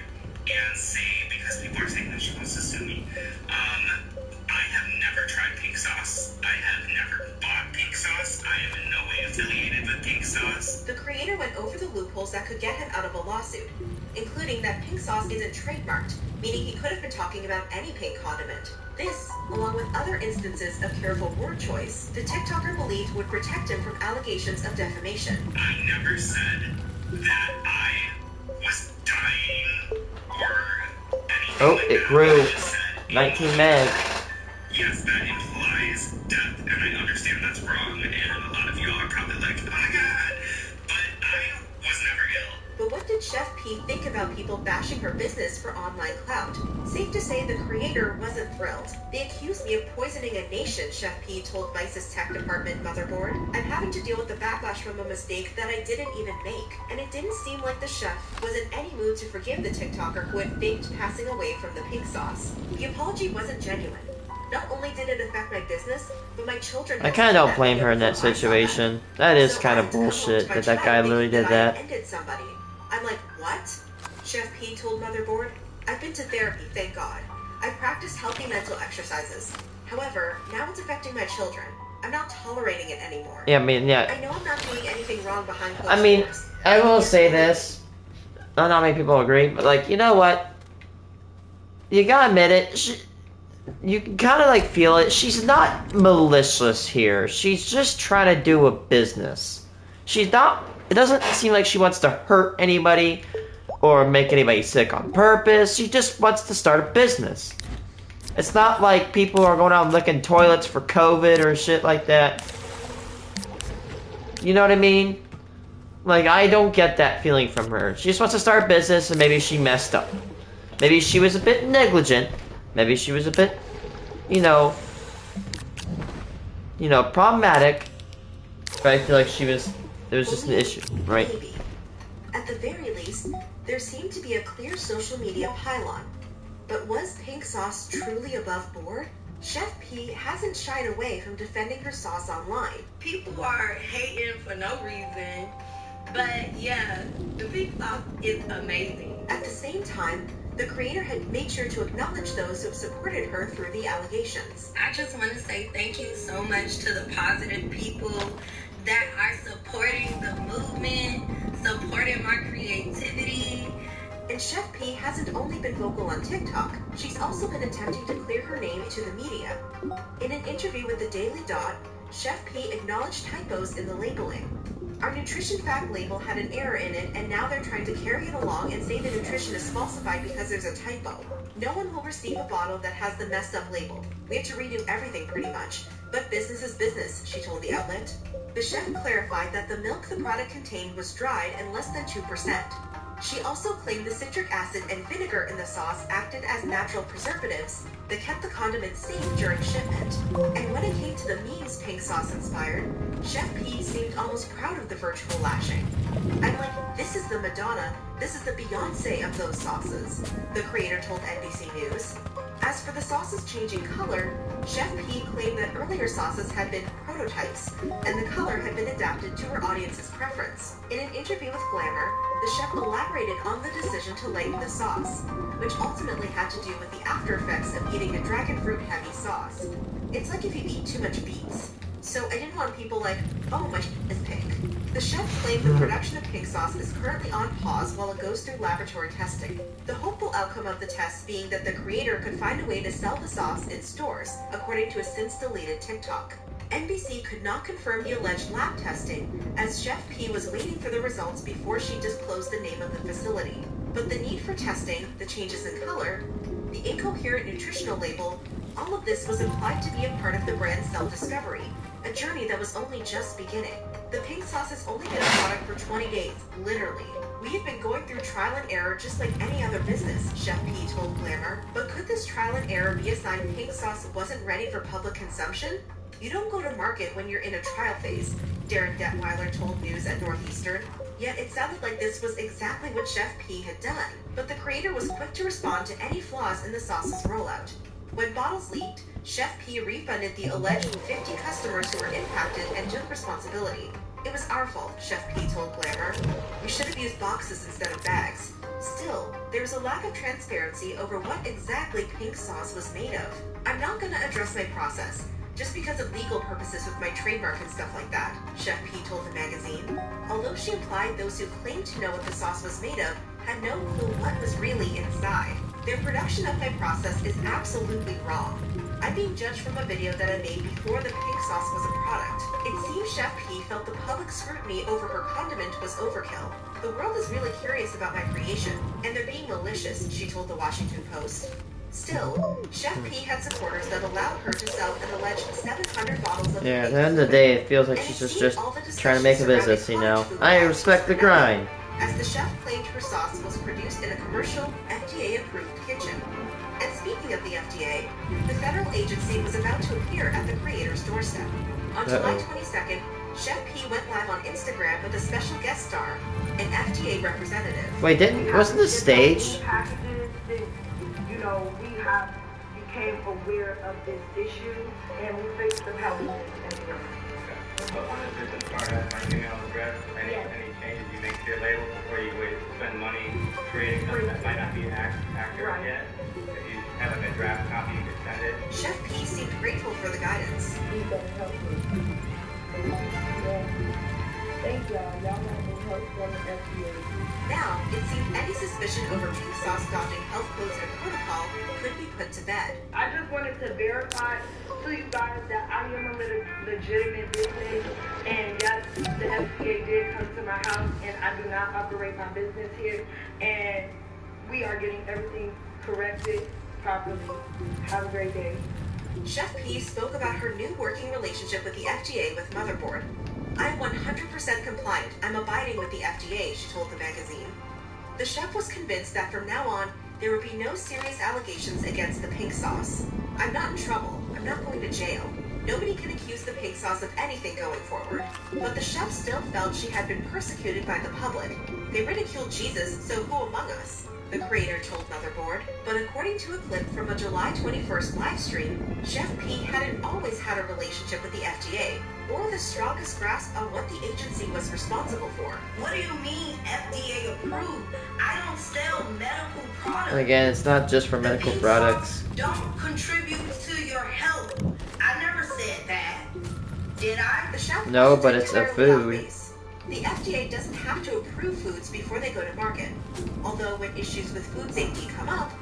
Speaker 16: and say, because people are saying that she wants to sue me, I have never tried pink sauce. I have never bought pink sauce. I am in no way affiliated with pink sauce.
Speaker 2: The creator went over the loopholes that could get him out of a lawsuit, including that pink sauce isn't trademarked, meaning he could have been talking about any pink condiment. This, along with other instances of careful word choice, the TikToker believed would protect him from allegations of defamation.
Speaker 16: I never said that I was dying or anything
Speaker 1: Oh,
Speaker 16: like
Speaker 1: it
Speaker 16: that.
Speaker 1: grew.
Speaker 16: I just said
Speaker 1: 19 meg.
Speaker 16: yes, that implies death, and I understand that's wrong, and a lot of y'all are probably like, oh my god, but I was never ill.
Speaker 2: But what did Chef P think about people bashing her business for online clout? Safe to say the creator wasn't thrilled. They accused me of poisoning a nation, Chef P told Vice's tech department Motherboard. I'm having to deal with the backlash from a mistake that I didn't even make. And it didn't seem like the chef was in any mood to forgive the TikToker who had faked passing away from the pink sauce. The apology wasn't genuine. Not only did it affect my business, but my children...
Speaker 1: I kind of don't blame her in that situation. That is kind of bullshit that that guy literally did that.
Speaker 2: Ended somebody. I'm like, what? Chef P told Motherboard. I've been to therapy, thank God. I practiced healthy mental exercises. However, now it's affecting my children. I'm not tolerating it anymore.
Speaker 1: Yeah, I mean, yeah.
Speaker 2: I know I'm not doing anything wrong behind closed
Speaker 1: I mean,
Speaker 2: doors.
Speaker 1: I will say this. Not many people agree, but like, you know what? You gotta admit it. you can kind of like feel it. She's not malicious here. She's just trying to do a business. She's not. It doesn't seem like she wants to hurt anybody or make anybody sick on purpose. She just wants to start a business. It's not like people are going out licking toilets for COVID or shit like that. You know what I mean? Like, I don't get that feeling from her. She just wants to start a business, and maybe she messed up. Maybe she was a bit negligent. Maybe she was a bit, you know, problematic. But I feel like there was just an issue, right?
Speaker 2: Maybe. At the very least, there seemed to be a clear social media pylon. But was pink sauce truly above board? Chef P hasn't shied away from defending her sauce online.
Speaker 10: People are hating for no reason, but yeah, the pink sauce is amazing.
Speaker 2: At the same time, the creator had made sure to acknowledge those who have supported her through the allegations.
Speaker 10: I just want to say thank you so much to the positive people that are supporting the movement, supporting my creativity.
Speaker 2: And Chef P hasn't only been vocal on TikTok, she's also been attempting to clear her name to the media. In an interview with the Daily Dot, Chef P acknowledged typos in the labeling. Our nutrition fact label had an error in it, and now they're trying to carry it along and say the nutrition is falsified because there's a typo. No one will receive a bottle that has the messed up label. We have to redo everything pretty much. But business is business, she told the outlet. The chef clarified that the milk the product contained was dried and less than 2%. She also claimed the citric acid and vinegar in the sauce acted as natural preservatives that kept the condiments safe during shipment. And when it came to the memes pink sauce inspired, Chef P seemed almost proud of the virtual lashing. I'm like, this is the Madonna, this is the Beyonce of those sauces, the creator told NBC News. As for the sauces changing color, Chef P claimed that earlier sauces had been prototypes, and the color had been adapted to her audience's preference. In an interview with Glamour, the chef elaborated on the decision to lighten the sauce, which ultimately had to do with the after effects of eating a dragon fruit heavy sauce. It's like if you eat too much beets. So I didn't want people like, oh, my is pink. The chef claimed the production of pink sauce is currently on pause while it goes through laboratory testing. The hopeful outcome of the tests being that the creator could find a way to sell the sauce in stores, according to a since-deleted TikTok. NBC could not confirm the alleged lab testing, as Chef P was waiting for the results before she disclosed the name of the facility. But the need for testing, the changes in color, the incoherent nutritional label, all of this was implied to be a part of the brand's self-discovery, a journey that was only just beginning. The pink sauce has only been a product for 20 days, literally. We have been going through trial and error just like any other business, Chef P told Glamour. But could this trial and error be a sign pink sauce wasn't ready for public consumption? You don't go to market when you're in a trial phase, Darren Detweiler told News at Northeastern. Yet it sounded like this was exactly what Chef P had done. But the creator was quick to respond to any flaws in the sauce's rollout. When bottles leaked, Chef P refunded the alleged 50 customers who were impacted and took responsibility. It was our fault, Chef P told Glamour. We should have used boxes instead of bags. Still, there was a lack of transparency over what exactly pink sauce was made of. I'm not going to address my process, just because of legal purposes with my trademark and stuff like that, Chef P told the magazine. Although she implied those who claimed to know what the sauce was made of had no clue what was really inside. Their production of my process is absolutely wrong. I'm being judged from a video that I made before the pink sauce was a product. It seems Chef P felt the public scrutiny over her condiment was overkill. The world is really curious about my creation, and they're being malicious, she told the Washington Post. Still, Chef P had supporters that allowed her to sell an alleged 700 bottles of
Speaker 1: Yeah, at the end of the day, it feels like she's just trying to make a business, you know? I respect the grind.
Speaker 2: As the chef claimed her sauce was produced in a commercial, FDA-approved kitchen. And speaking of the FDA, the federal agency was about to appear at the creator's doorstep. On July 22nd, Chef P went live on Instagram with a special guest star, an FDA representative.
Speaker 1: Wait, wasn't this staged?
Speaker 17: You know, we have became aware of this issue, and we fixed them how we did.
Speaker 18: So on the business card has my email address. Any changes you make to your label before you wait to spend money creating something that might not be accurate yet. If you have like a draft copy, you can send it.
Speaker 2: Chef P seemed grateful for the guidance.
Speaker 17: Thank y'all. Y'all help from the FDA.
Speaker 2: Now, it seemed any suspicion over pink sauce dodging health codes and protocol could be put to bed.
Speaker 17: I just wanted to verify to you guys that I am a legitimate business, and yes, the FDA did come to my house, and I do not operate my business here, and we are getting everything corrected properly. Have a great day.
Speaker 2: Chef P spoke about her new working relationship with the FDA with Motherboard. I'm 100% compliant. I'm abiding with the FDA, she told the magazine. The chef was convinced that from now on, there would be no serious allegations against the pink sauce. I'm not in trouble. I'm not going to jail. Nobody can accuse the pink sauce of anything going forward. But the chef still felt she had been persecuted by the public. They ridiculed Jesus, so who among us? The creator told Motherboard. But according to a clip from a July 21st live stream, Chef P hadn't always had a relationship with the FDA or the strongest grasp on what the agency was responsible for.
Speaker 10: What do you mean FDA approved? I don't sell medical products.
Speaker 1: And again, it's not just for medical products.
Speaker 10: Don't contribute to your health. I never said that. Did I?
Speaker 2: The chef
Speaker 1: No, but it's a food.
Speaker 2: The FDA doesn't have to approve foods before they go to market. Although when issues with food safety come up,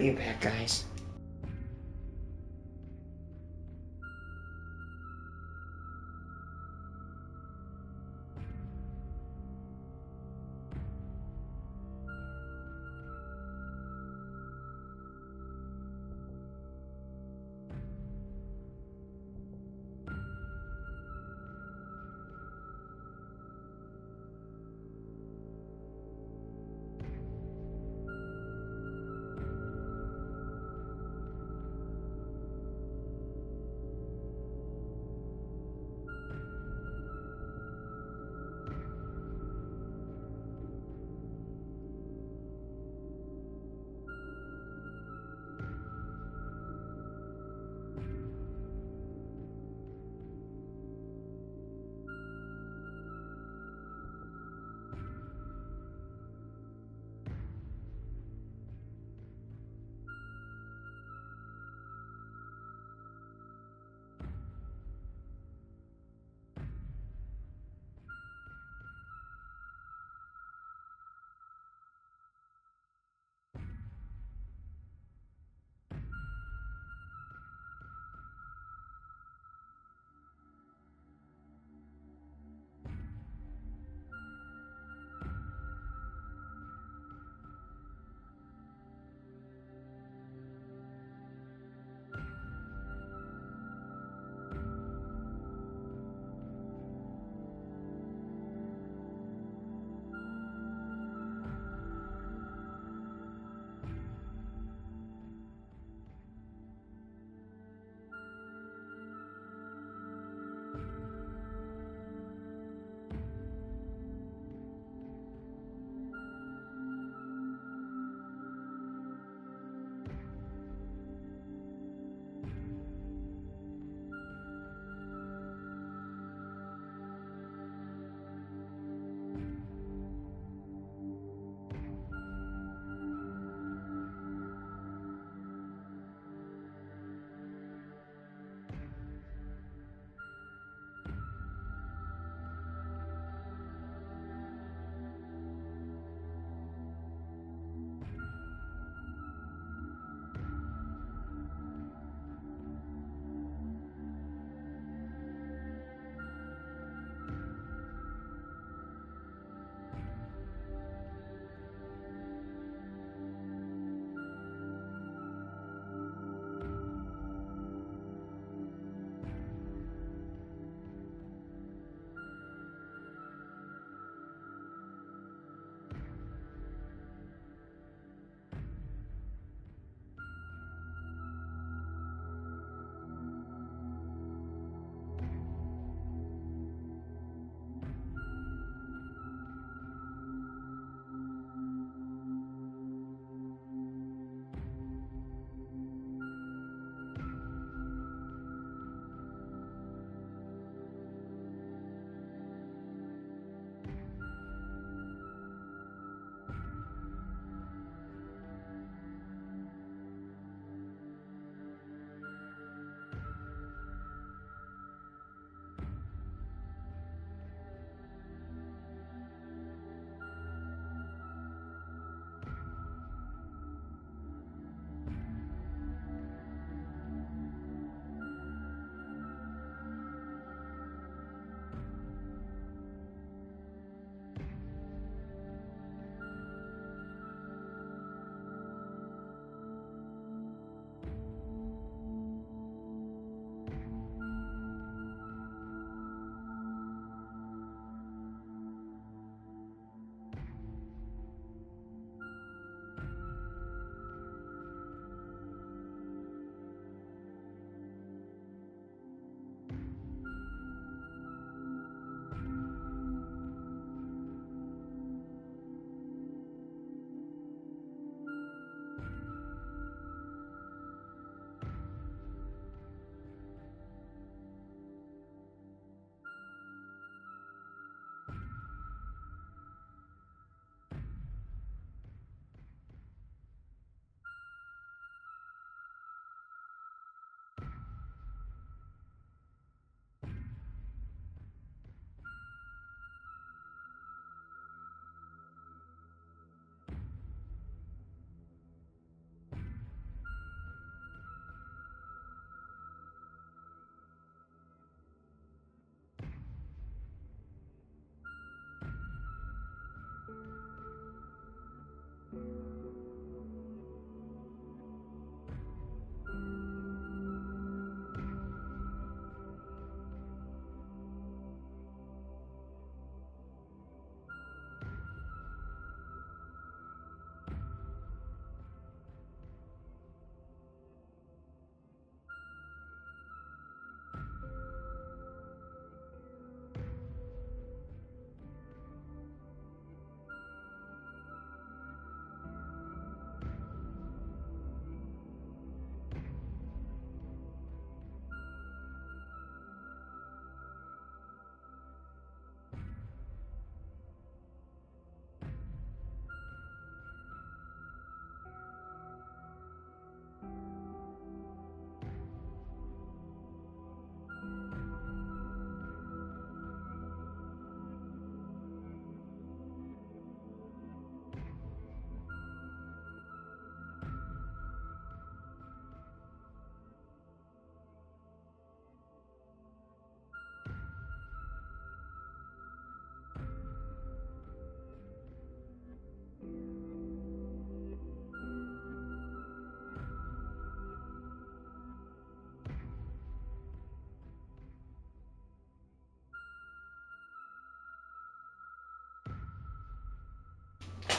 Speaker 1: Be back, guys.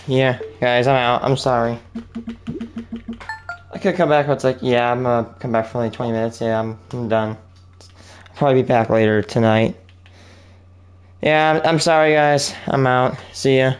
Speaker 1: Yeah, guys, I'm out. I'm sorry. I could come back, but it's like, yeah, I'm gonna come back for only 20 minutes. Yeah, I'm done. I'll probably be back later tonight. Yeah, I'm sorry, guys. I'm out. See ya.